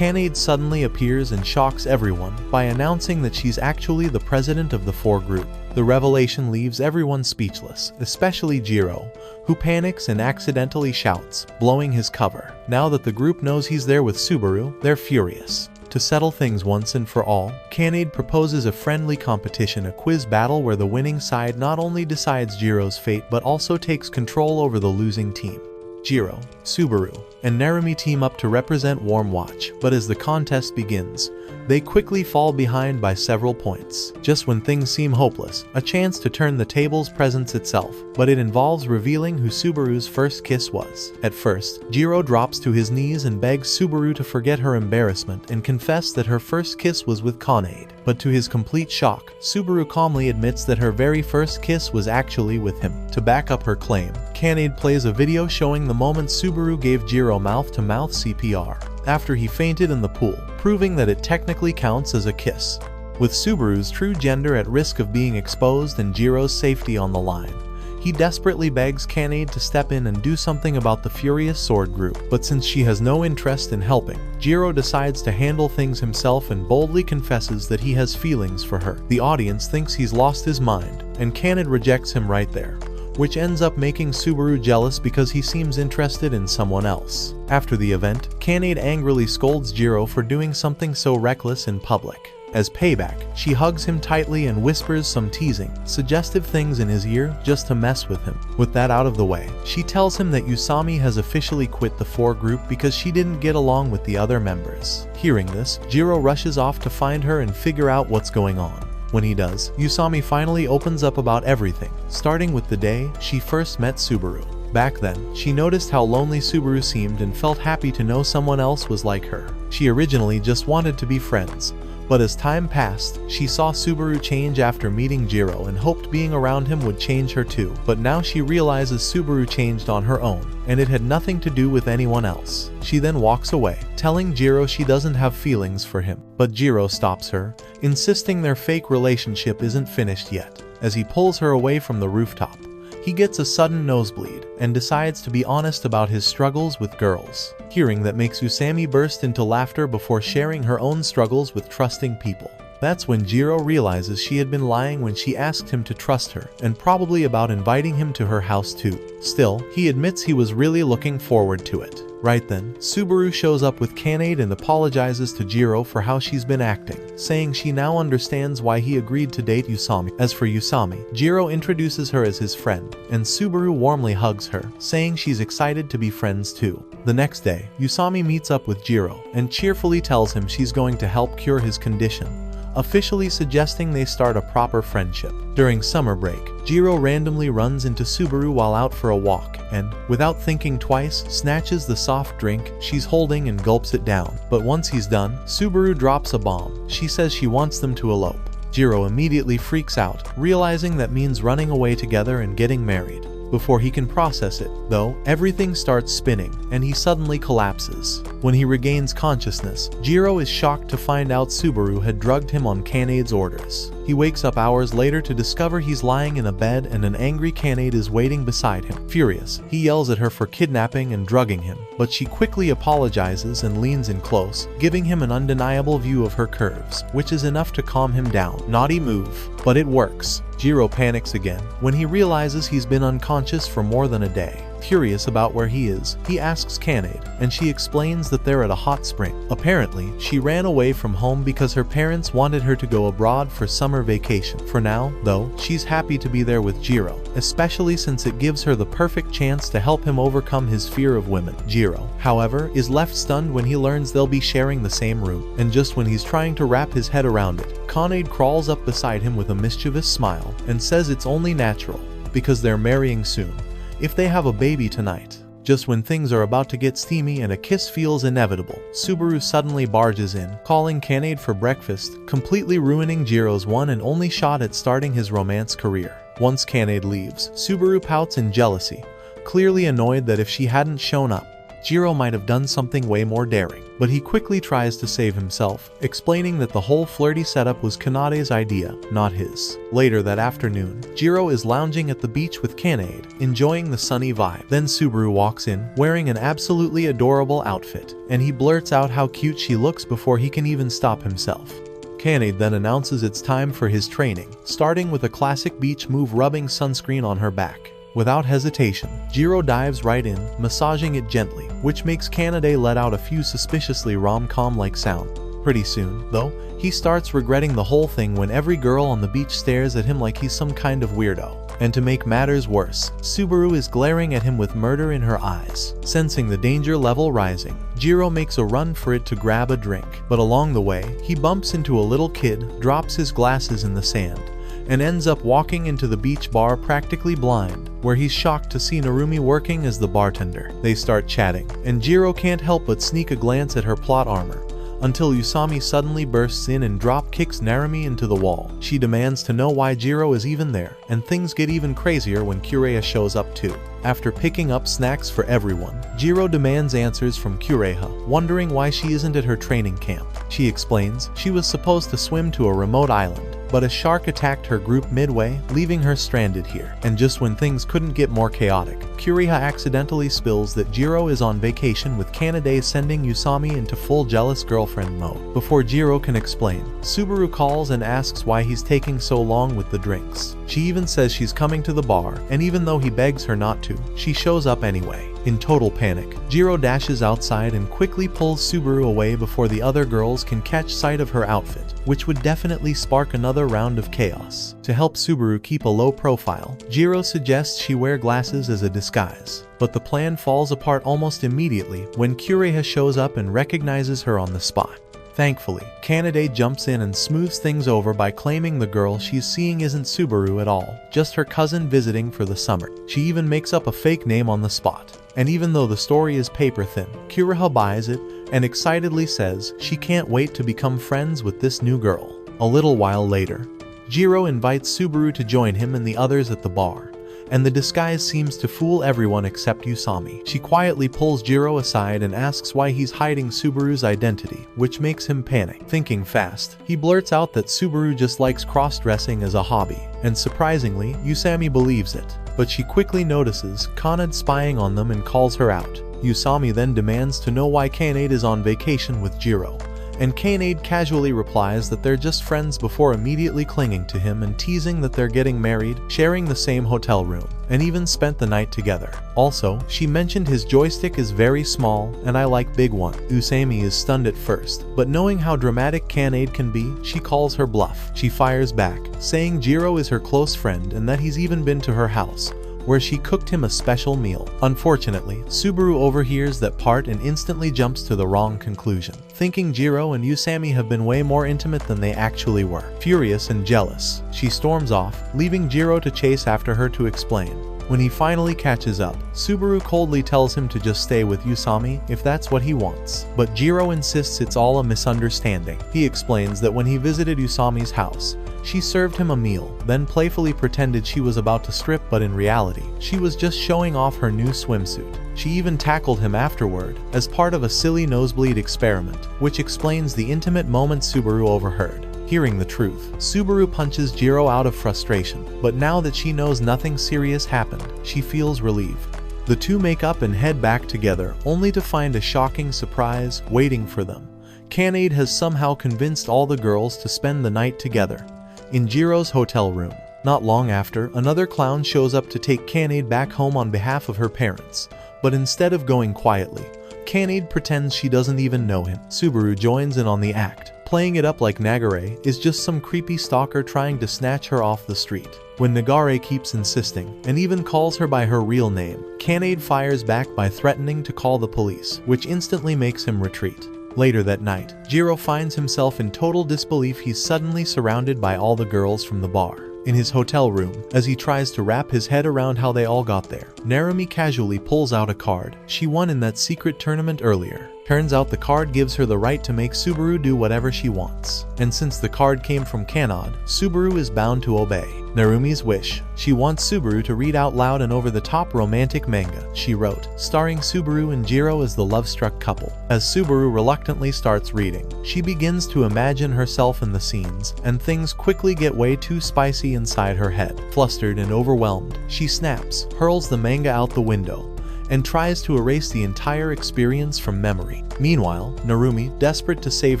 Maid suddenly appears and shocks everyone by announcing that she's actually the president of the 4 group. The revelation leaves everyone speechless, especially Jiro, who panics and accidentally shouts, blowing his cover. Now that the group knows he's there with Subaru, they're furious. To settle things once and for all, Maid proposes a friendly competition, a quiz battle where the winning side not only decides Jiro's fate but also takes control over the losing team. Jiro, Subaru, and Narumi team up to represent Warm Watch, but as the contest begins, they quickly fall behind by several points. Just when things seem hopeless, a chance to turn the tables presents itself, but it involves revealing who Subaru's first kiss was. At first, Jiro drops to his knees and begs Subaru to forget her embarrassment and confess that her first kiss was with Maid. But to his complete shock, Subaru calmly admits that her very first kiss was actually with him. To back up her claim, Maid plays a video showing the moment Subaru gave Jiro mouth-to-mouth CPR after he fainted in the pool, proving that it technically counts as a kiss. With Subaru's true gender at risk of being exposed and Jiro's safety on the line, he desperately begs Maid to step in and do something about the furious sword group. But since she has no interest in helping, Jiro decides to handle things himself and boldly confesses that he has feelings for her. The audience thinks he's lost his mind, and Maid rejects him right there, which ends up making Subaru jealous because he seems interested in someone else. After the event, Maid angrily scolds Jiro for doing something so reckless in public. As payback, she hugs him tightly and whispers some teasing, suggestive things in his ear just to mess with him. With that out of the way, she tells him that Usami has officially quit the 4 group because she didn't get along with the other members. Hearing this, Jiro rushes off to find her and figure out what's going on. When he does, Usami finally opens up about everything, starting with the day she first met Subaru. Back then, she noticed how lonely Subaru seemed and felt happy to know someone else was like her. She originally just wanted to be friends, but as time passed, she saw Subaru change after meeting Jiro and hoped being around him would change her too. But now she realizes Subaru changed on her own, and it had nothing to do with anyone else. She then walks away, telling Jiro she doesn't have feelings for him. But Jiro stops her, insisting their fake relationship isn't finished yet. As he pulls her away from the rooftop, he gets a sudden nosebleed and decides to be honest about his struggles with girls. Hearing that makes Usami burst into laughter before sharing her own struggles with trusting people. That's when Jiro realizes she had been lying when she asked him to trust her, and probably about inviting him to her house too. Still, he admits he was really looking forward to it. Right then, Subaru shows up with Maid and apologizes to Jiro for how she's been acting, saying she now understands why he agreed to date Usami. As for Usami, Jiro introduces her as his friend, and Subaru warmly hugs her, saying she's excited to be friends too. The next day, Usami meets up with Jiro and cheerfully tells him she's going to help cure his condition, officially suggesting they start a proper friendship. During summer break, Jiro randomly runs into Subaru while out for a walk and, without thinking twice, snatches the soft drink she's holding and gulps it down. But once he's done, Subaru drops a bomb. She says she wants them to elope. Jiro immediately freaks out, realizing that means running away together and getting married. Before he can process it, though, everything starts spinning and he suddenly collapses. When he regains consciousness, Jiro is shocked to find out Subaru had drugged him on Kanade's orders. He wakes up hours later to discover he's lying in a bed and an angry Kanade is waiting beside him. Furious, he yells at her for kidnapping and drugging him, but she quickly apologizes and leans in close, giving him an undeniable view of her curves, which is enough to calm him down. Naughty move, but it works. Jiro panics again when he realizes he's been unconscious for more than a day. Curious about where he is, he asks Kanade, and she explains that they're at a hot spring. Apparently, she ran away from home because her parents wanted her to go abroad for summer vacation. For now, though, she's happy to be there with Jiro, especially since it gives her the perfect chance to help him overcome his fear of women. Jiro, however, is left stunned when he learns they'll be sharing the same room, and just when he's trying to wrap his head around it, Kanade crawls up beside him with a mischievous smile and says it's only natural, because they're marrying soon, if they have a baby tonight. Just when things are about to get steamy and a kiss feels inevitable, Subaru suddenly barges in, calling Kanade for breakfast, completely ruining Jiro's one and only shot at starting his romance career. Once Kanade leaves, Subaru pouts in jealousy, clearly annoyed that if she hadn't shown up, Jiro might have done something way more daring, but he quickly tries to save himself, explaining that the whole flirty setup was Kanade's idea, not his. Later that afternoon, Jiro is lounging at the beach with Kanade, enjoying the sunny vibe. Then Subaru walks in, wearing an absolutely adorable outfit, and he blurts out how cute she looks before he can even stop himself. Kanade then announces it's time for his training, starting with a classic beach move, rubbing sunscreen on her back. Without hesitation, Jiro dives right in, massaging it gently, which makes Kanade let out a few suspiciously rom-com-like sounds. Pretty soon, though, he starts regretting the whole thing when every girl on the beach stares at him like he's some kind of weirdo. And to make matters worse, Subaru is glaring at him with murder in her eyes. Sensing the danger level rising, Jiro makes a run for it to grab a drink, but along the way, he bumps into a little kid, drops his glasses in the sand, and ends up walking into the beach bar practically blind, where he's shocked to see Narumi working as the bartender. They start chatting, and Jiro can't help but sneak a glance at her plot armor, until Usami suddenly bursts in and drop kicks Narumi into the wall. She demands to know why Jiro is even there, and things get even crazier when Curea shows up too. After picking up snacks for everyone, Jiro demands answers from Curea, wondering why she isn't at her training camp. She explains she was supposed to swim to a remote island, but a shark attacked her group midway, leaving her stranded here. And just when things couldn't get more chaotic, Curea accidentally spills that Jiro is on vacation with Kanade, sending Usami into full jealous girlfriend mode. Before Jiro can explain, Subaru calls and asks why he's taking so long with the drinks. She even says she's coming to the bar, and even though he begs her not to, she shows up anyway. In total panic, Jiro dashes outside and quickly pulls Subaru away before the other girls can catch sight of her outfit, which would definitely spark another round of chaos. To help Subaru keep a low profile, Jiro suggests she wear glasses as a disguise, but the plan falls apart almost immediately when Curea shows up and recognizes her on the spot. Thankfully, Kanade jumps in and smooths things over by claiming the girl she's seeing isn't Subaru at all, just her cousin visiting for the summer. She even makes up a fake name on the spot. And even though the story is paper thin, Curea buys it and excitedly says she can't wait to become friends with this new girl. A little while later, Jiro invites Subaru to join him and the others at the bar, and the disguise seems to fool everyone except Usami. She quietly pulls Jiro aside and asks why he's hiding Subaru's identity, which makes him panic. Thinking fast, he blurts out that Subaru just likes cross-dressing as a hobby, and surprisingly, Usami believes it. But she quickly notices Kanade spying on them and calls her out. Usami then demands to know why Kanade is on vacation with Jiro, and Kanade casually replies that they're just friends before immediately clinging to him and teasing that they're getting married, sharing the same hotel room, and even spent the night together. Also, she mentioned his joystick is very small and I like big one. Usami is stunned at first, but knowing how dramatic Kanade can be, she calls her bluff. She fires back, saying Jiro is her close friend and that he's even been to her house, where she cooked him a special meal. Unfortunately, Subaru overhears that part and instantly jumps to the wrong conclusion, thinking Jiro and Usami have been way more intimate than they actually were. Furious and jealous, she storms off, leaving Jiro to chase after her to explain. When he finally catches up, Subaru coldly tells him to just stay with Usami if that's what he wants. But Jiro insists it's all a misunderstanding. He explains that when he visited Usami's house, She served him a meal, then playfully pretended she was about to strip, but in reality, she was just showing off her new swimsuit. She even tackled him afterward, as part of a silly nosebleed experiment, which explains the intimate moment Subaru overheard. Hearing the truth, Subaru punches Jiro out of frustration, but now that she knows nothing serious happened, she feels relief. The two make up and head back together, only to find a shocking surprise waiting for them. Maid has somehow convinced all the girls to spend the night together in Jiro's hotel room. Not long after, another clown shows up to take Maid back home on behalf of her parents, but instead of going quietly, Maid pretends she doesn't even know him. Subaru joins in on the act, playing it up like Nagare is just some creepy stalker trying to snatch her off the street. When Nagare keeps insisting, and even calls her by her real name, Maid fires back by threatening to call the police, which instantly makes him retreat. Later that night, Jiro finds himself in total disbelief. He's suddenly surrounded by all the girls from the bar in his hotel room. As he tries to wrap his head around how they all got there, Narumi casually pulls out a card she won in that secret tournament earlier. Turns out the card gives her the right to make Subaru do whatever she wants. And since the card came from Kanad, Subaru is bound to obey Narumi's wish. She wants Subaru to read out loud an over-the-top romantic manga she wrote, starring Subaru and Jiro as the love-struck couple. As Subaru reluctantly starts reading, she begins to imagine herself in the scenes, and things quickly get way too spicy inside her head. Flustered and overwhelmed, she snaps, hurls the manga out the window, and tries to erase the entire experience from memory. Meanwhile, Narumi, desperate to save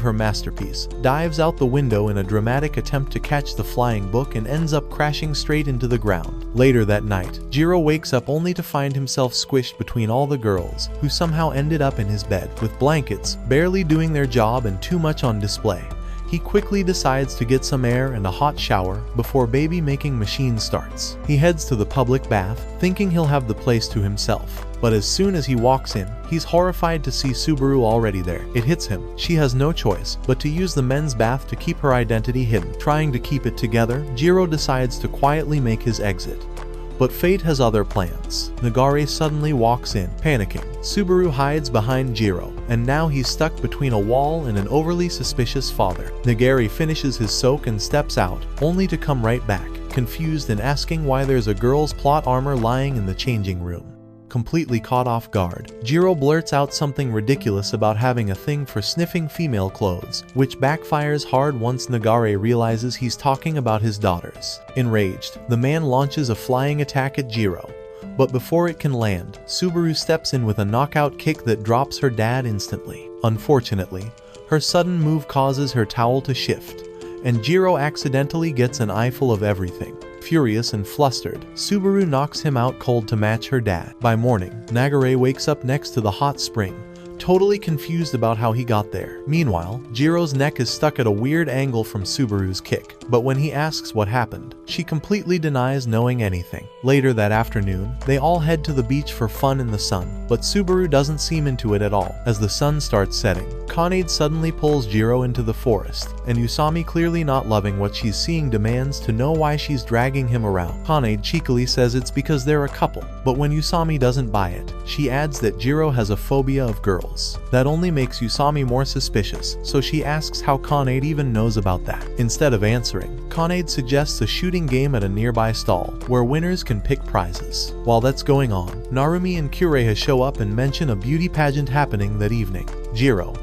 her masterpiece, dives out the window in a dramatic attempt to catch the flying book and ends up crashing straight into the ground. Later that night, Jiro wakes up only to find himself squished between all the girls, who somehow ended up in his bed, with blankets barely doing their job and too much on display. He quickly decides to get some air and a hot shower before baby-making machine starts. He heads to the public bath, thinking he'll have the place to himself. But as soon as he walks in, he's horrified to see Subaru already there. It hits him. She has no choice but to use the men's bath to keep her identity hidden. Trying to keep it together, Jiro decides to quietly make his exit. But fate has other plans. Nagare suddenly walks in, panicking. Subaru hides behind Jiro, and now he's stuck between a wall and an overly suspicious father. Nagare finishes his soak and steps out, only to come right back, confused and asking why there's a girl's plot armor lying in the changing room. Completely caught off guard, Jiro blurts out something ridiculous about having a thing for sniffing female clothes, which backfires hard once Nagare realizes he's talking about his daughters. Enraged, the man launches a flying attack at Jiro. But before it can land, Subaru steps in with a knockout kick that drops her dad instantly. Unfortunately, her sudden move causes her towel to shift, and Jiro accidentally gets an eyeful of everything. Furious and flustered, Subaru knocks him out cold to match her dad. By morning, Nagare wakes up next to the hot spring, totally confused about how he got there. Meanwhile, Jiro's neck is stuck at a weird angle from Subaru's kick, but when he asks what happened, she completely denies knowing anything. Later that afternoon, they all head to the beach for fun in the sun, but Subaru doesn't seem into it at all. As the sun starts setting, Maid suddenly pulls Jiro into the forest, and Usami, clearly not loving what she's seeing, demands to know why she's dragging him around. Maid cheekily says it's because they're a couple, but when Usami doesn't buy it, she adds that Jiro has a phobia of girls. That only makes Usami more suspicious, so she asks how Maid even knows about that. Instead of answering, Maid suggests a shooting game at a nearby stall, where winners can pick prizes. While that's going on, Narumi and Curea show up and mention a beauty pageant happening that evening. Jiro,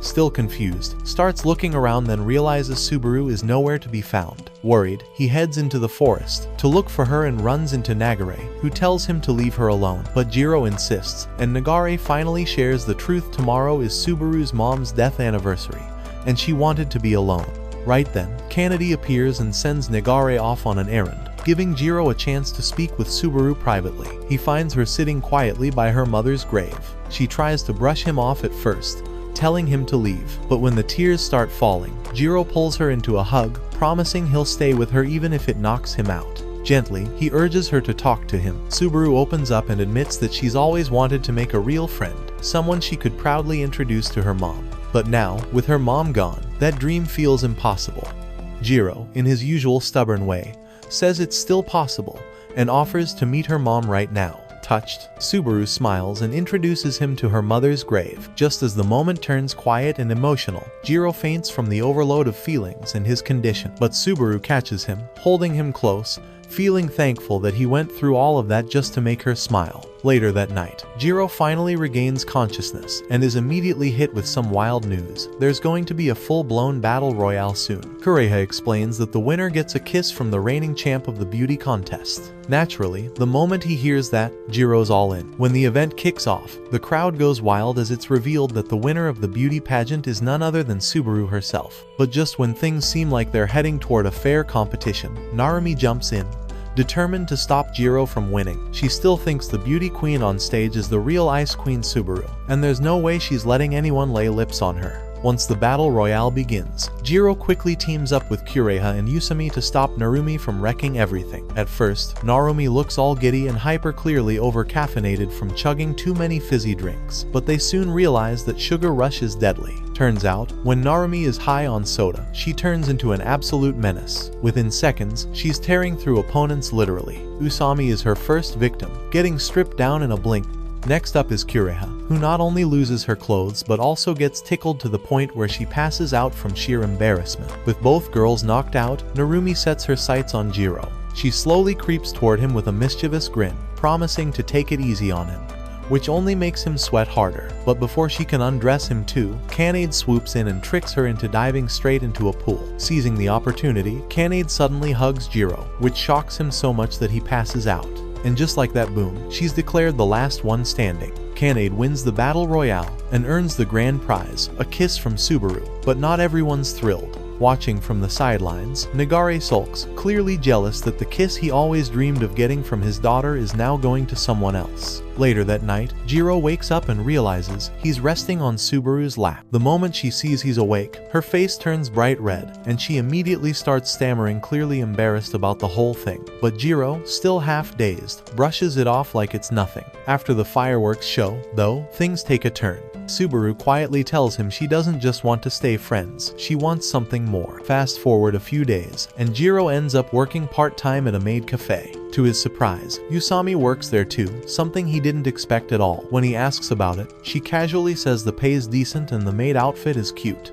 still confused, starts looking around, then realizes Subaru is nowhere to be found. Worried, he heads into the forest to look for her and runs into Nagare, who tells him to leave her alone. But Jiro insists, and Nagare finally shares the truth. Tomorrow is Subaru's mom's death anniversary, and she wanted to be alone. Right then, Kanadi appears and sends Nagare off on an errand, giving Jiro a chance to speak with Subaru privately. He finds her sitting quietly by her mother's grave. She tries to brush him off at first, telling him to leave, but when the tears start falling, Jiro pulls her into a hug, promising he'll stay with her even if it knocks him out. Gently, he urges her to talk to him. Subaru opens up and admits that she's always wanted to make a real friend, someone she could proudly introduce to her mom. But now, with her mom gone, that dream feels impossible. Jiro, in his usual stubborn way, says it's still possible, and offers to meet her mom right now. touched, Subaru smiles and introduces him to her mother's grave. Just as the moment turns quiet and emotional, Jiro faints from the overload of feelings and his condition. But Subaru catches him, holding him close, feeling thankful that he went through all of that just to make her smile. Later that night, Jiro finally regains consciousness and is immediately hit with some wild news. There's going to be a full-blown battle royale soon. Curea explains that the winner gets a kiss from the reigning champ of the beauty contest. Naturally, the moment he hears that, Jiro's all in. When the event kicks off, the crowd goes wild as it's revealed that the winner of the beauty pageant is none other than Subaru herself. But just when things seem like they're heading toward a fair competition, Narumi jumps in, determined to stop Jiro from winning. She still thinks the beauty queen on stage is the real Ice Queen Subaru, and there's no way she's letting anyone lay lips on her. Once the battle royale begins, Jiro quickly teams up with Curea and Usami to stop Narumi from wrecking everything. At first, Narumi looks all giddy and hyper-clearly over-caffeinated from chugging too many fizzy drinks, but they soon realize that sugar rush is deadly. Turns out, when Narumi is high on soda, she turns into an absolute menace. Within seconds, she's tearing through opponents literally. Usami is her first victim, getting stripped down in a blink. Next up is Curea, who not only loses her clothes but also gets tickled to the point where she passes out from sheer embarrassment. With both girls knocked out, Narumi sets her sights on Jiro. She slowly creeps toward him with a mischievous grin, promising to take it easy on him, which only makes him sweat harder. But before she can undress him too, Kanade swoops in and tricks her into diving straight into a pool. Seizing the opportunity, Kanade suddenly hugs Jiro, which shocks him so much that he passes out. And just like that, boom, she's declared the last one standing. Kanade wins the battle royale and earns the grand prize, a kiss from Subaru. But not everyone's thrilled. Watching from the sidelines, Nagare sulks, clearly jealous that the kiss he always dreamed of getting from his daughter is now going to someone else. Later that night, Jiro wakes up and realizes he's resting on Subaru's lap. The moment she sees he's awake, her face turns bright red, and she immediately starts stammering, clearly embarrassed about the whole thing. But Jiro, still half dazed, brushes it off like it's nothing. After the fireworks show, though, things take a turn. Subaru quietly tells him she doesn't just want to stay friends, she wants something more. Fast forward a few days, and Jiro ends up working part-time at a Maid cafe. To his surprise, Usami works there too, something he didn't expect at all. When he asks about it, she casually says the pay's decent and the maid outfit is cute.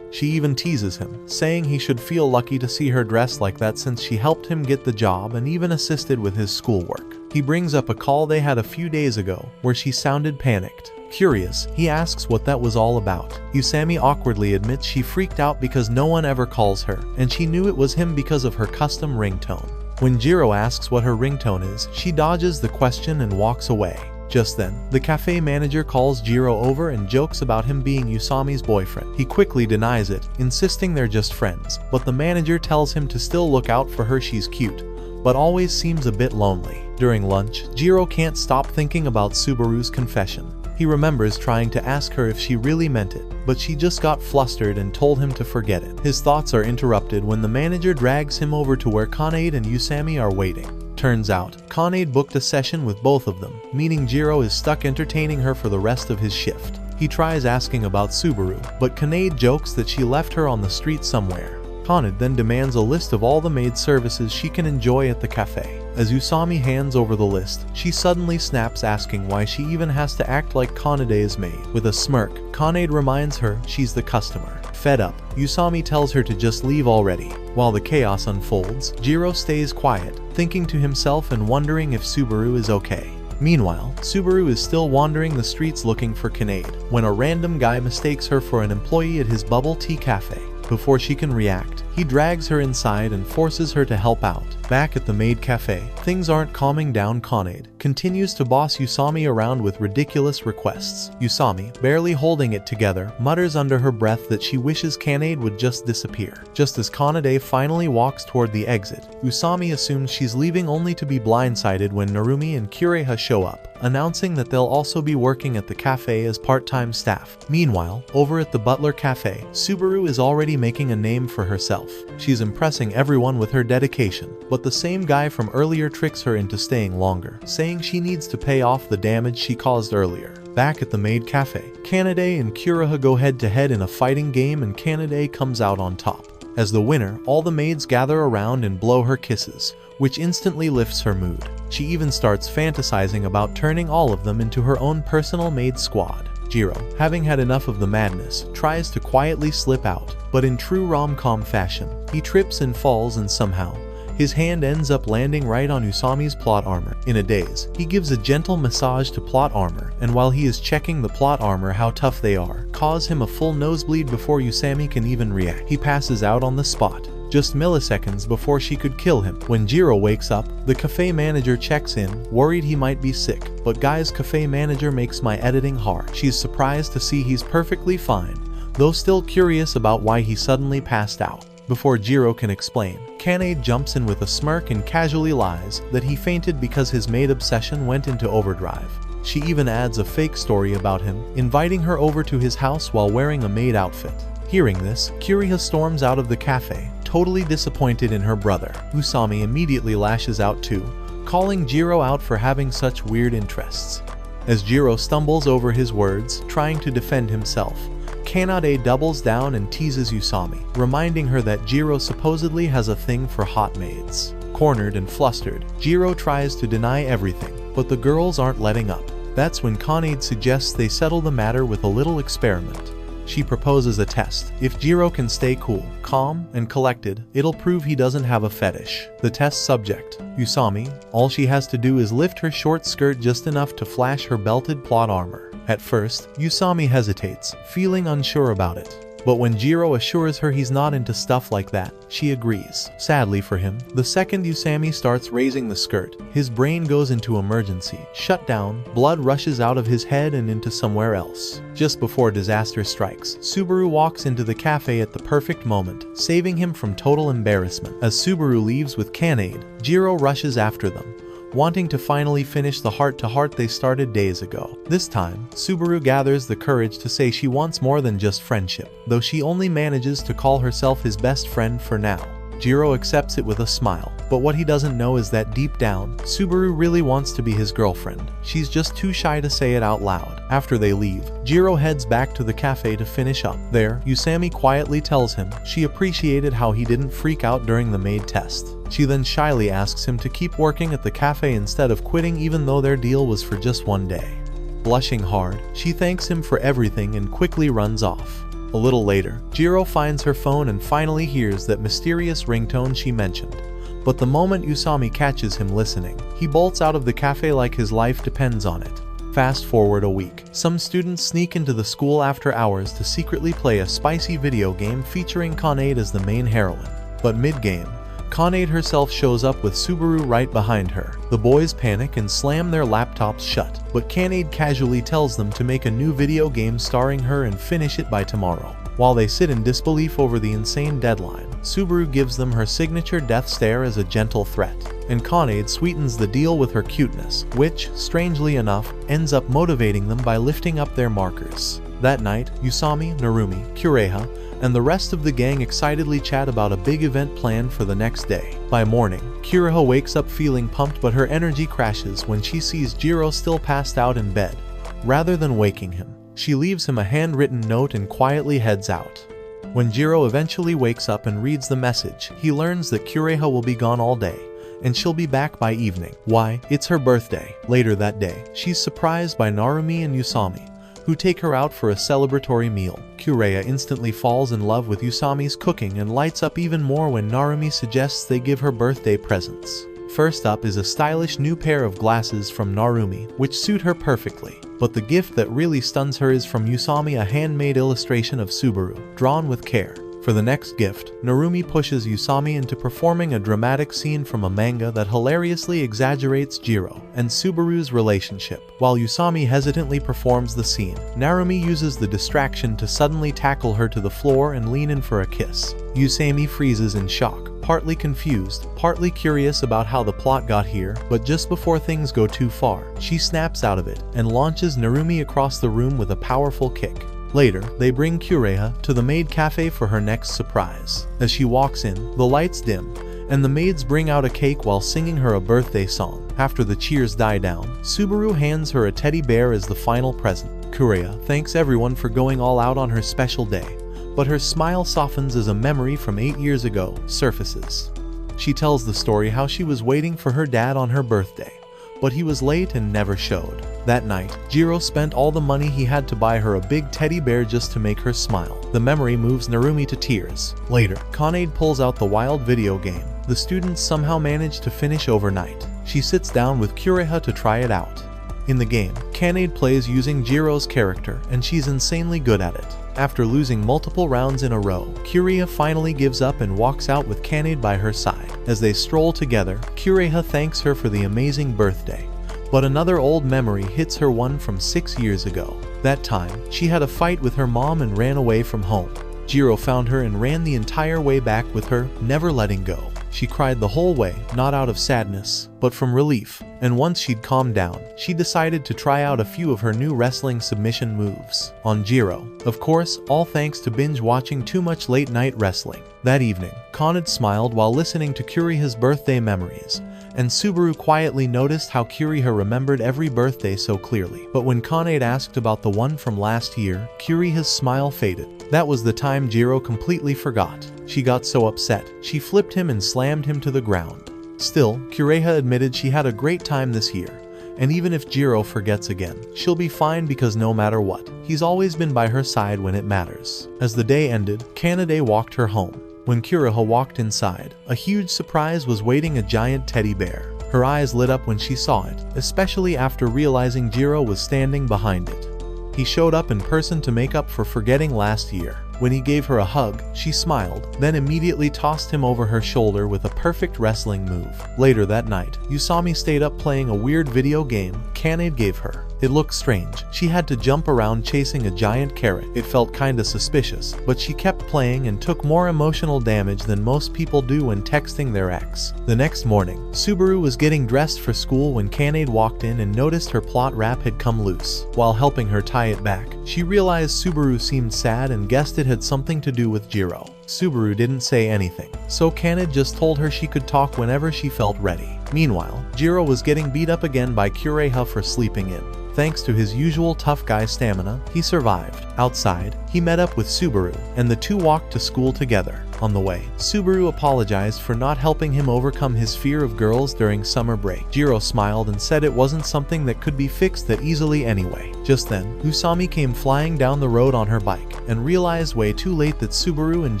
She even teases him, saying he should feel lucky to see her dressed like that since she helped him get the job and even assisted with his schoolwork. He brings up a call they had a few days ago, where she sounded panicked. Curious, he asks what that was all about. Usami awkwardly admits she freaked out because no one ever calls her, and she knew it was him because of her custom ringtone. When Jiro asks what her ringtone is, she dodges the question and walks away. Just then, the cafe manager calls Jiro over and jokes about him being Usami's boyfriend. He quickly denies it, insisting they're just friends, but the manager tells him to still look out for her. She's cute, but always seems a bit lonely. During lunch, Jiro can't stop thinking about Subaru's confession. He remembers trying to ask her if she really meant it, but she just got flustered and told him to forget it. His thoughts are interrupted when the manager drags him over to where Kanade and Usami are waiting. Turns out, Kanade booked a session with both of them, meaning Jiro is stuck entertaining her for the rest of his shift. He tries asking about Subaru, but Kanade jokes that she left her on the street somewhere. Kanade then demands a list of all the maid services she can enjoy at the cafe. As Usami hands over the list, she suddenly snaps, asking why she even has to act like Kanade's maid. With a smirk, Kanade reminds her she's the customer. Fed up, Usami tells her to just leave already. While the chaos unfolds, Jiro stays quiet, thinking to himself and wondering if Subaru is okay. Meanwhile, Subaru is still wandering the streets looking for Kanade, when a random guy mistakes her for an employee at his bubble tea cafe. Before she can react, he drags her inside and forces her to help out. Back at the Maid cafe, things aren't calming down. Kanade continues to boss Usami around with ridiculous requests. Usami, barely holding it together, mutters under her breath that she wishes Kanade would just disappear. Just as Kanade finally walks toward the exit, Usami assumes she's leaving only to be blindsided when Narumi and Curea show up, announcing that they'll also be working at the cafe as part-time staff. Meanwhile, over at the Butler Cafe, Subaru is already making a name for herself. She's impressing everyone with her dedication, but the same guy from earlier tricks her into staying longer, saying she needs to pay off the damage she caused earlier. Back at the Maid cafe, Kanade and Curea go head-to-head in a fighting game, and Kanade comes out on top. As the winner, all the maids gather around and blow her kisses, which instantly lifts her mood. She even starts fantasizing about turning all of them into her own personal maid squad. Jiro, having had enough of the madness, tries to quietly slip out, but in true rom-com fashion, he trips and falls, and somehow, his hand ends up landing right on Usami's plot armor. In a daze, he gives a gentle massage to plot armor, and while he is checking the plot armor how tough they are, cause him a full nosebleed before Usami can even react. He passes out on the spot, just milliseconds before she could kill him. When Jiro wakes up, the cafe manager checks in, worried he might be sick, but guy's cafe manager makes my editing hard. She's surprised to see he's perfectly fine, though still curious about why he suddenly passed out. Before Jiro can explain, Kanade jumps in with a smirk and casually lies that he fainted because his maid obsession went into overdrive. She even adds a fake story about him, inviting her over to his house while wearing a maid outfit. Hearing this, Curea storms out of the cafe, totally disappointed in her brother. Usami immediately lashes out too, calling Jiro out for having such weird interests. As Jiro stumbles over his words, trying to defend himself, Kanade doubles down and teases Usami, reminding her that Jiro supposedly has a thing for hot maids. Cornered and flustered, Jiro tries to deny everything, but the girls aren't letting up. That's when Kanade suggests they settle the matter with a little experiment. She proposes a test. If Jiro can stay cool, calm, and collected, it'll prove he doesn't have a fetish. The test subject, Usami, all she has to do is lift her short skirt just enough to flash her belted plot armor. At first, Usami hesitates, feeling unsure about it. But when Jiro assures her he's not into stuff like that, she agrees. Sadly for him, the second Usami starts raising the skirt, his brain goes into emergency shutdown, blood rushes out of his head and into somewhere else. Just before disaster strikes, Subaru walks into the cafe at the perfect moment, saving him from total embarrassment. As Subaru leaves with Kanade, Jiro rushes after them, wanting to finally finish the heart-to-heart they started days ago. This time, Subaru gathers the courage to say she wants more than just friendship, though she only manages to call herself his best friend for now. Jiro accepts it with a smile, but what he doesn't know is that deep down, Subaru really wants to be his girlfriend. She's just too shy to say it out loud. After they leave, Jiro heads back to the cafe to finish up. There, Usami quietly tells him she appreciated how he didn't freak out during the maid test. She then shyly asks him to keep working at the cafe instead of quitting even though their deal was for just one day. Blushing hard, she thanks him for everything and quickly runs off. A little later, Jiro finds her phone and finally hears that mysterious ringtone she mentioned. But the moment Usami catches him listening, he bolts out of the cafe like his life depends on it. Fast forward a week. Some students sneak into the school after hours to secretly play a spicy video game featuring Kanade as the main heroine. But mid-game, Kanade herself shows up with Subaru right behind her. The boys panic and slam their laptops shut, but Kanade casually tells them to make a new video game starring her and finish it by tomorrow. While they sit in disbelief over the insane deadline, Subaru gives them her signature death stare as a gentle threat, and Kanade sweetens the deal with her cuteness, which, strangely enough, ends up motivating them by lifting up their markers. That night, Usami, Narumi, Curea, and the rest of the gang excitedly chat about a big event planned for the next day. By morning, Curea wakes up feeling pumped, but her energy crashes when she sees Jiro still passed out in bed. Rather than waking him, she leaves him a handwritten note and quietly heads out. When Jiro eventually wakes up and reads the message, he learns that Curea will be gone all day, and she'll be back by evening. Why? It's her birthday. Later that day, she's surprised by Narumi and Usami, who take her out for a celebratory meal. Curea instantly falls in love with Usami's cooking and lights up even more when Narumi suggests they give her birthday presents. First up is a stylish new pair of glasses from Narumi, which suit her perfectly. But the gift that really stuns her is from Usami, a handmade illustration of Subaru, drawn with care. For the next gift, Narumi pushes Usami into performing a dramatic scene from a manga that hilariously exaggerates Jiro and Subaru's relationship. While Usami hesitantly performs the scene, Narumi uses the distraction to suddenly tackle her to the floor and lean in for a kiss. Usami freezes in shock, partly confused, partly curious about how the plot got here, but just before things go too far, she snaps out of it and launches Narumi across the room with a powerful kick. Later, they bring Curea to the Maid cafe for her next surprise. As she walks in, the lights dim, and the maids bring out a cake while singing her a birthday song. After the cheers die down, Subaru hands her a teddy bear as the final present. Curea thanks everyone for going all out on her special day, but her smile softens as a memory from 8 years ago surfaces. She tells the story how she was waiting for her dad on her birthday, but he was late and never showed. That night, Jiro spent all the money he had to buy her a big teddy bear just to make her smile. The memory moves Narumi to tears. Later, Kanade pulls out the wild video game. The students somehow manage to finish overnight. She sits down with Curea to try it out. In the game, Kanade plays using Jiro's character, and she's insanely good at it. After losing multiple rounds in a row, Curea finally gives up and walks out with Kanade by her side. As they stroll together, Curea thanks her for the amazing birthday. But another old memory hits her, one from 6 years ago. That time, she had a fight with her mom and ran away from home. Jiro found her and ran the entire way back with her, never letting go. She cried the whole way, not out of sadness, but from relief. And once she'd calmed down, she decided to try out a few of her new wrestling submission moves on Jiro. Of course, all thanks to binge watching too much late night wrestling. That evening, Kanade smiled while listening to Curea's birthday memories, and Subaru quietly noticed how Curea remembered every birthday so clearly. But when Kanade asked about the one from last year, Curea's smile faded. That was the time Jiro completely forgot. She got so upset, she flipped him and slammed him to the ground. Still, Curea admitted she had a great time this year, and even if Jiro forgets again, she'll be fine because no matter what, he's always been by her side when it matters. As the day ended, Kanade walked her home. When Curea walked inside, a huge surprise was waiting: a giant teddy bear. Her eyes lit up when she saw it, especially after realizing Jiro was standing behind it. He showed up in person to make up for forgetting last year. When he gave her a hug, she smiled, then immediately tossed him over her shoulder with a perfect wrestling move. Later that night, Usami stayed up playing a weird video game Kanade gave her. It looked strange. She had to jump around chasing a giant carrot. It felt kinda suspicious, but she kept playing and took more emotional damage than most people do when texting their ex. The next morning, Subaru was getting dressed for school when Kanade walked in and noticed her plot wrap had come loose. While helping her tie it back, she realized Subaru seemed sad and guessed it had something to do with Jiro. Subaru didn't say anything, so Kanade just told her she could talk whenever she felt ready. Meanwhile, Jiro was getting beat up again by Curea for sleeping in. Thanks to his usual tough guy stamina, he survived. Outside, he met up with Subaru, and the two walked to school together. On the way, Subaru apologized for not helping him overcome his fear of girls during summer break. Jiro smiled and said it wasn't something that could be fixed that easily anyway. Just then, Usami came flying down the road on her bike, and realized way too late that Subaru and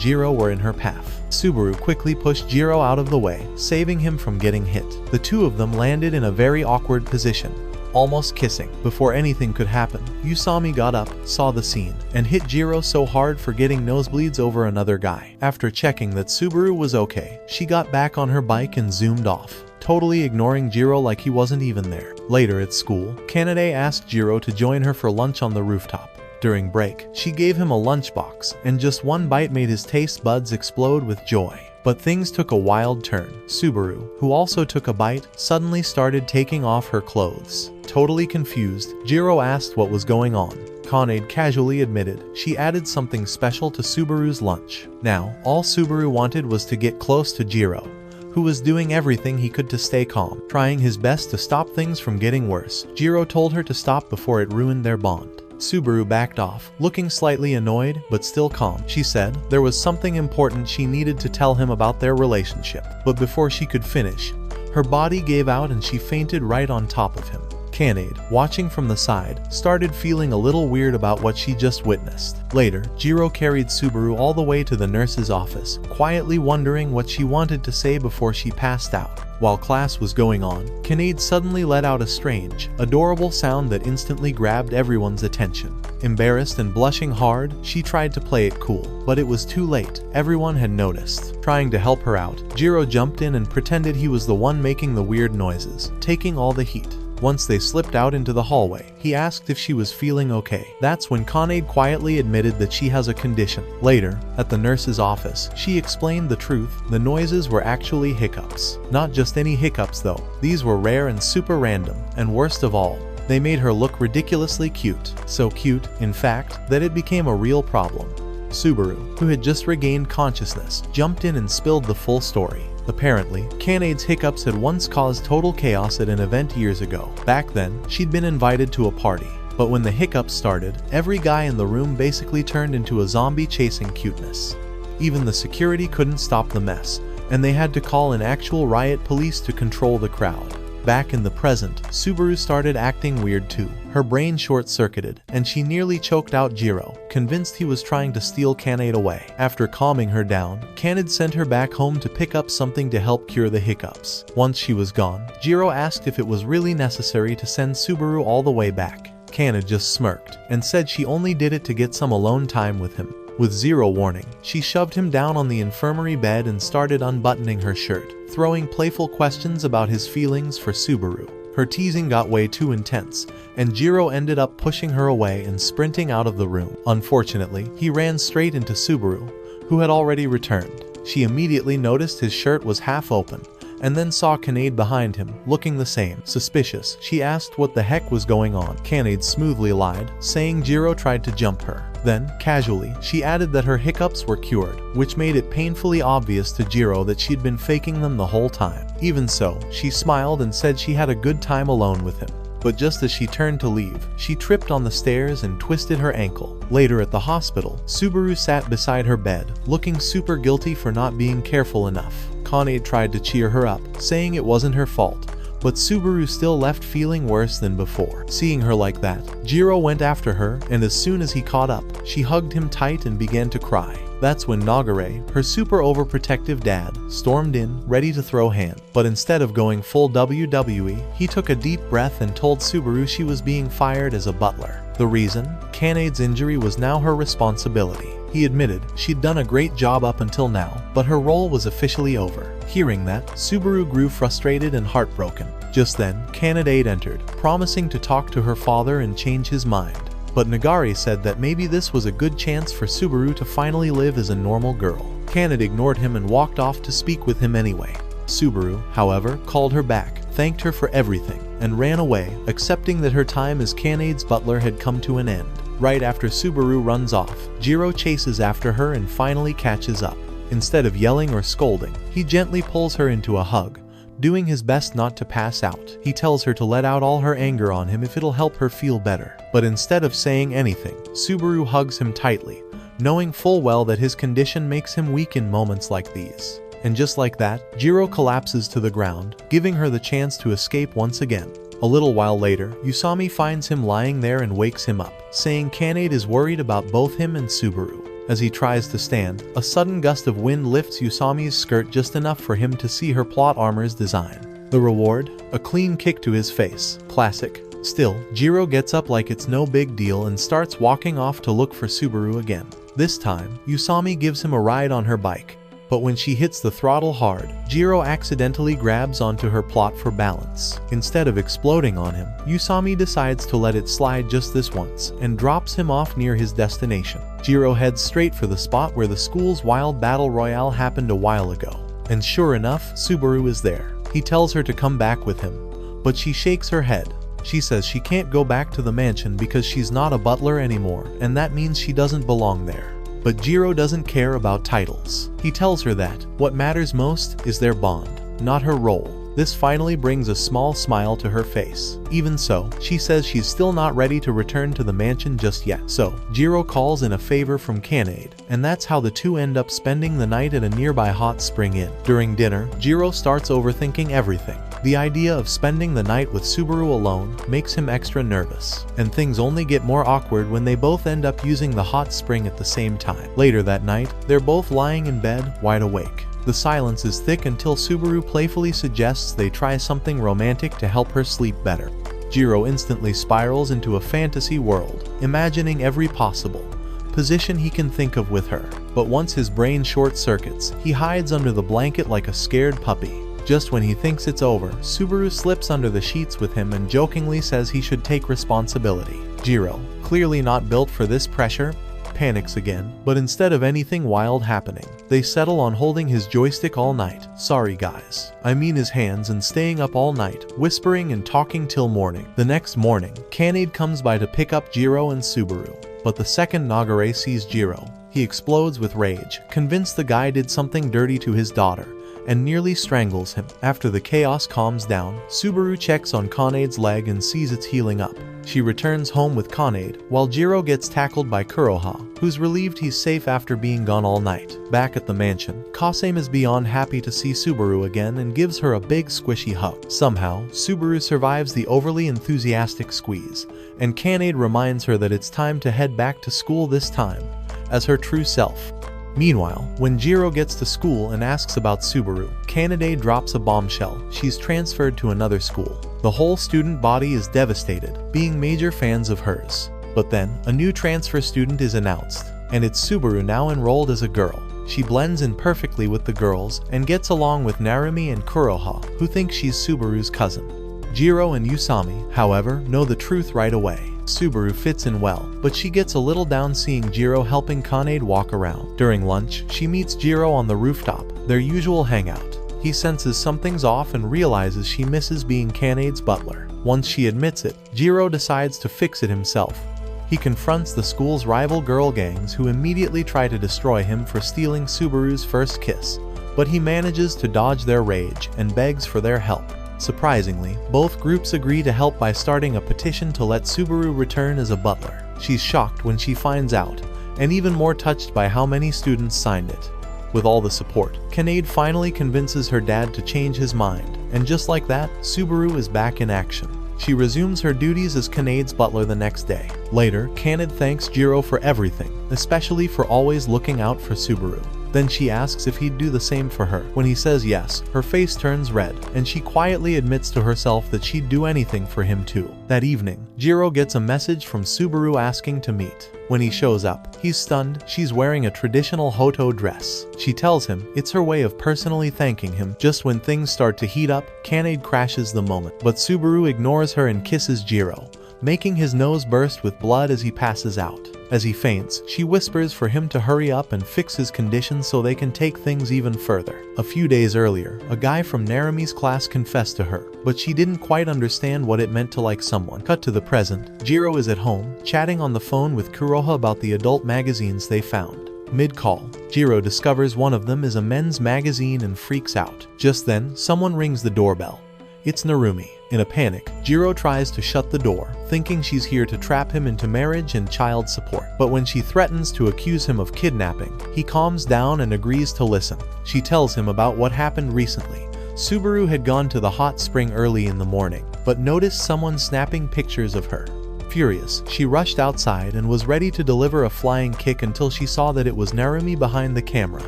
Jiro were in her path. Subaru quickly pushed Jiro out of the way, saving him from getting hit. The two of them landed in a very awkward position, almost kissing. Before anything could happen, Usami got up, saw the scene, and hit Jiro so hard for getting nosebleeds over another guy. After checking that Subaru was okay, she got back on her bike and zoomed off, totally ignoring Jiro like he wasn't even there. Later at school, Kanade asked Jiro to join her for lunch on the rooftop. During break, she gave him a lunchbox, and just one bite made his taste buds explode with joy. But things took a wild turn. Subaru, who also took a bite, suddenly started taking off her clothes. Totally confused, Jiro asked what was going on. Kanade casually admitted she added something special to Subaru's lunch. Now, all Subaru wanted was to get close to Jiro, who was doing everything he could to stay calm, trying his best to stop things from getting worse. Jiro told her to stop before it ruined their bond. Subaru backed off, looking slightly annoyed, but still calm. She said there was something important she needed to tell him about their relationship. But before she could finish, her body gave out and she fainted right on top of him. Kanade, watching from the side, started feeling a little weird about what she just witnessed. Later, Jiro carried Subaru all the way to the nurse's office, quietly wondering what she wanted to say before she passed out. While class was going on, Kanade suddenly let out a strange, adorable sound that instantly grabbed everyone's attention. Embarrassed and blushing hard, she tried to play it cool, but it was too late. Everyone had noticed. Trying to help her out, Jiro jumped in and pretended he was the one making the weird noises, taking all the heat. Once they slipped out into the hallway, he asked if she was feeling okay. That's when Kanade quietly admitted that she has a condition. Later, at the nurse's office, she explained the truth. The noises were actually hiccups. Not just any hiccups though. These were rare and super random, and worst of all, they made her look ridiculously cute. So cute, in fact, that it became a real problem. Subaru, who had just regained consciousness, jumped in and spilled the full story. Apparently, Kanade's hiccups had once caused total chaos at an event years ago. Back then, she'd been invited to a party, but when the hiccups started, every guy in the room basically turned into a zombie chasing cuteness. Even the security couldn't stop the mess, and they had to call in actual riot police to control the crowd. Back in the present, Subaru started acting weird too. Her brain short-circuited, and she nearly choked out Jiro, convinced he was trying to steal Kanade away. After calming her down, Kanade sent her back home to pick up something to help cure the hiccups. Once she was gone, Jiro asked if it was really necessary to send Subaru all the way back. Kanade just smirked, and said she only did it to get some alone time with him. With zero warning, she shoved him down on the infirmary bed and started unbuttoning her shirt, throwing playful questions about his feelings for Subaru. Her teasing got way too intense, and Jiro ended up pushing her away and sprinting out of the room. Unfortunately, he ran straight into Subaru, who had already returned. She immediately noticed his shirt was half open, and then saw Kanade behind him, looking the same. Suspicious, she asked what the heck was going on. Kanade smoothly lied, saying Jiro tried to jump her. Then, casually, she added that her hiccups were cured, which made it painfully obvious to Jiro that she'd been faking them the whole time. Even so, she smiled and said she had a good time alone with him. But just as she turned to leave, she tripped on the stairs and twisted her ankle. Later at the hospital, Subaru sat beside her bed, looking super guilty for not being careful enough. Kanade tried to cheer her up, saying it wasn't her fault, but Subaru still left feeling worse than before. Seeing her like that, Jiro went after her, and as soon as he caught up, she hugged him tight and began to cry. That's when Nagare, her super overprotective dad, stormed in, ready to throw hands. But instead of going full WWE, he took a deep breath and told Subaru she was being fired as a butler. The reason? Kanade's injury was now her responsibility. He admitted she'd done a great job up until now, but her role was officially over. Hearing that, Subaru grew frustrated and heartbroken. Just then, Kanade entered, promising to talk to her father and change his mind. But Nagare said that maybe this was a good chance for Subaru to finally live as a normal girl. Kanade ignored him and walked off to speak with him anyway. Subaru, however, called her back, thanked her for everything, and ran away, accepting that her time as Kanade's butler had come to an end. Right after Subaru runs off, Jiro chases after her and finally catches up. Instead of yelling or scolding, he gently pulls her into a hug, doing his best not to pass out. He tells her to let out all her anger on him if it'll help her feel better. But instead of saying anything, Subaru hugs him tightly, knowing full well that his condition makes him weak in moments like these. And just like that, Jiro collapses to the ground, giving her the chance to escape once again. A little while later, Usami finds him lying there and wakes him up, saying Kanade is worried about both him and Subaru. As he tries to stand, a sudden gust of wind lifts Usami's skirt just enough for him to see her plot armor's design. The reward? A clean kick to his face. Classic. Still, Jiro gets up like it's no big deal and starts walking off to look for Subaru again. This time, Usami gives him a ride on her bike. But when she hits the throttle hard, Jiro accidentally grabs onto her plot for balance. Instead of exploding on him, Usami decides to let it slide just this once, and drops him off near his destination. Jiro heads straight for the spot where the school's wild battle royale happened a while ago. And sure enough, Subaru is there. He tells her to come back with him, but she shakes her head. She says she can't go back to the mansion because she's not a butler anymore, and that means she doesn't belong there. But Jiro doesn't care about titles. He tells her that what matters most is their bond, not her role. This finally brings a small smile to her face. Even so, she says she's still not ready to return to the mansion just yet. So, Jiro calls in a favor from Kanade, and that's how the two end up spending the night at a nearby hot spring inn. During dinner, Jiro starts overthinking everything. The idea of spending the night with Subaru alone makes him extra nervous, and things only get more awkward when they both end up using the hot spring at the same time. Later that night, they're both lying in bed, wide awake. The silence is thick until Subaru playfully suggests they try something romantic to help her sleep better. Jiro instantly spirals into a fantasy world, imagining every possible position he can think of with her. But once his brain short-circuits, he hides under the blanket like a scared puppy. Just when he thinks it's over, Subaru slips under the sheets with him and jokingly says he should take responsibility. Jiro, clearly not built for this pressure, panics again, but instead of anything wild happening, they settle on holding his joystick all night. Sorry guys. I mean his hands, and staying up all night, whispering and talking till morning. The next morning, Kanade comes by to pick up Jiro and Subaru, but the second Nagare sees Jiro, he explodes with rage, convinced the guy did something dirty to his daughter, and nearly strangles him. After the chaos calms down, Subaru checks on Kanade's leg and sees it's healing up. She returns home with Kanade, while Jiro gets tackled by Kuroha, who's relieved he's safe after being gone all night. Back at the mansion, Kasame is beyond happy to see Subaru again and gives her a big squishy hug. Somehow, Subaru survives the overly enthusiastic squeeze, and Kanade reminds her that it's time to head back to school, this time as her true self. Meanwhile, when Jiro gets to school and asks about Subaru, Kanade drops a bombshell. She's transferred to another school. The whole student body is devastated, being major fans of hers. But then, a new transfer student is announced, and it's Subaru, now enrolled as a girl. She blends in perfectly with the girls and gets along with Narumi and Kuroha, who think she's Subaru's cousin. Jiro and Usami, however, know the truth right away. Subaru fits in well, but she gets a little down seeing Jiro helping Kanade walk around. During lunch, she meets Jiro on the rooftop, their usual hangout. He senses something's off and realizes she misses being Kanade's butler. Once she admits it, Jiro decides to fix it himself. He confronts the school's rival girl gangs, who immediately try to destroy him for stealing Subaru's first kiss, but he manages to dodge their rage and begs for their help. Surprisingly, both groups agree to help by starting a petition to let Subaru return as a butler. She's shocked when she finds out, and even more touched by how many students signed it. With all the support, Kanade finally convinces her dad to change his mind, and just like that, Subaru is back in action. She resumes her duties as Kanade's butler the next day. Later, Kanade thanks Jiro for everything, especially for always looking out for Subaru. Then she asks if he'd do the same for her. When he says yes, her face turns red, and she quietly admits to herself that she'd do anything for him too. That evening, Jiro gets a message from Subaru asking to meet. When he shows up, he's stunned. She's wearing a traditional Hoto dress. She tells him it's her way of personally thanking him. Just when things start to heat up, Kanade crashes the moment, but Subaru ignores her and kisses Jiro, making his nose burst with blood as he passes out. As he faints, she whispers for him to hurry up and fix his condition so they can take things even further. A few days earlier, a guy from Narumi's class confessed to her, but she didn't quite understand what it meant to like someone. Cut to the present, Jiro is at home, chatting on the phone with Kuroha about the adult magazines they found. Mid-call, Jiro discovers one of them is a men's magazine and freaks out. Just then, someone rings the doorbell. It's Narumi. In a panic, Jiro tries to shut the door, thinking she's here to trap him into marriage and child support. But when she threatens to accuse him of kidnapping, he calms down and agrees to listen. She tells him about what happened recently. Subaru had gone to the hot spring early in the morning, but noticed someone snapping pictures of her. Furious, she rushed outside and was ready to deliver a flying kick until she saw that it was Narumi behind the camera.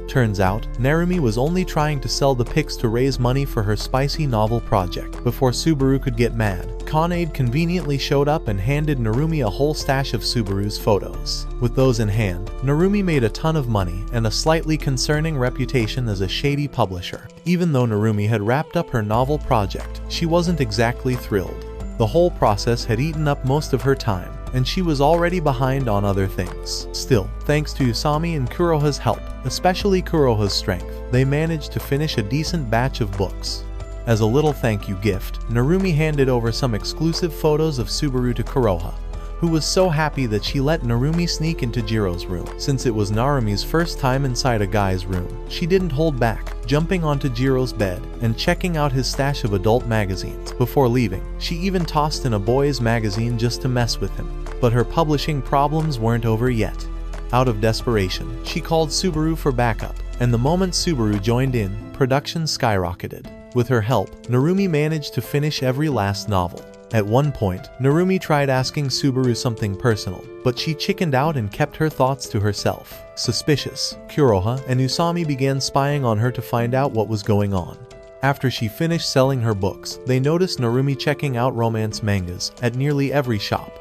Turns out, Narumi was only trying to sell the pics to raise money for her spicy novel project. Before Subaru could get mad, Kanade conveniently showed up and handed Narumi a whole stash of Subaru's photos. With those in hand, Narumi made a ton of money and a slightly concerning reputation as a shady publisher. Even though Narumi had wrapped up her novel project, she wasn't exactly thrilled. The whole process had eaten up most of her time, and she was already behind on other things. Still, thanks to Usami and Kuroha's help, especially Kuroha's strength, they managed to finish a decent batch of books. As a little thank you gift, Narumi handed over some exclusive photos of Subaru to Kuroha, who was so happy that she let Narumi sneak into Jiro's room. Since it was Narumi's first time inside a guy's room, she didn't hold back, jumping onto Jiro's bed and checking out his stash of adult magazines. Before leaving, she even tossed in a boys' magazine just to mess with him. But her publishing problems weren't over yet. Out of desperation, she called Subaru for backup, and the moment Subaru joined in, production skyrocketed. With her help, Narumi managed to finish every last novel. At one point, Narumi tried asking Subaru something personal, but she chickened out and kept her thoughts to herself. Suspicious, Kuroha and Usami began spying on her to find out what was going on. After she finished selling her books, they noticed Narumi checking out romance mangas at nearly every shop,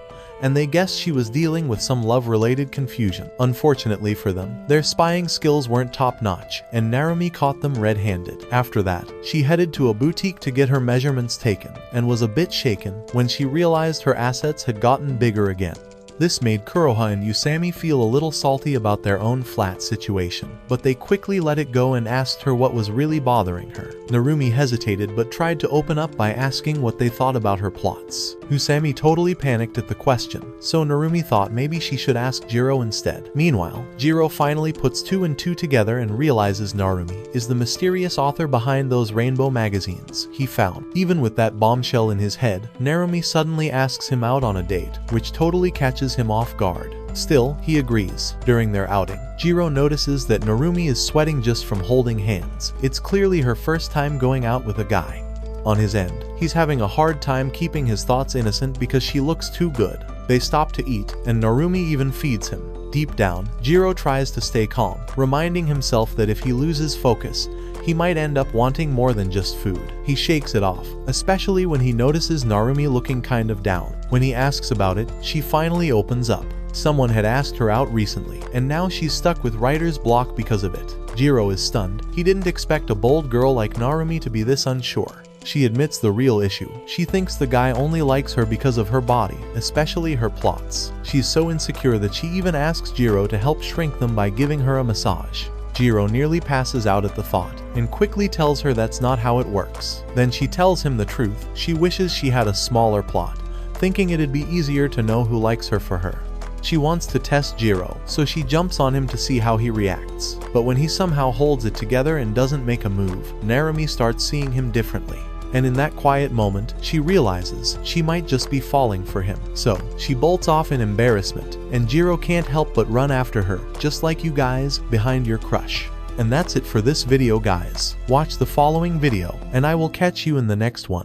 and they guessed she was dealing with some love-related confusion. Unfortunately for them, their spying skills weren't top-notch, and Narumi caught them red-handed. After that, she headed to a boutique to get her measurements taken, and was a bit shaken when she realized her assets had gotten bigger again. This made Kuroha and Usami feel a little salty about their own flat situation, but they quickly let it go and asked her what was really bothering her. Narumi hesitated but tried to open up by asking what they thought about her plots. Usami totally panicked at the question, so Narumi thought maybe she should ask Jiro instead. Meanwhile, Jiro finally puts 2 and 2 together and realizes Narumi is the mysterious author behind those rainbow magazines he found. Even with that bombshell in his head, Narumi suddenly asks him out on a date, which totally catches him off guard. Still, he agrees. During their outing, Jiro notices that Narumi is sweating just from holding hands. It's clearly her first time going out with a guy. On his end, he's having a hard time keeping his thoughts innocent because she looks too good. They stop to eat, and Narumi even feeds him. Deep down, Jiro tries to stay calm, reminding himself that if he loses focus, he might end up wanting more than just food. He shakes it off, especially when he notices Narumi looking kind of down. When he asks about it, she finally opens up. Someone had asked her out recently, and now she's stuck with writer's block because of it. Jiro is stunned. He didn't expect a bold girl like Narumi to be this unsure. She admits the real issue. She thinks the guy only likes her because of her body, especially her plots. She's so insecure that she even asks Jiro to help shrink them by giving her a massage. Jiro nearly passes out at the thought, and quickly tells her that's not how it works. Then she tells him the truth. She wishes she had a smaller plot, thinking it'd be easier to know who likes her for her. She wants to test Jiro, so she jumps on him to see how he reacts. But when he somehow holds it together and doesn't make a move, Narumi starts seeing him differently. And in that quiet moment, she realizes she might just be falling for him. So, she bolts off in embarrassment, and Jiro can't help but run after her, just like you guys, behind your crush. And that's it for this video guys. Watch the following video, and I will catch you in the next one.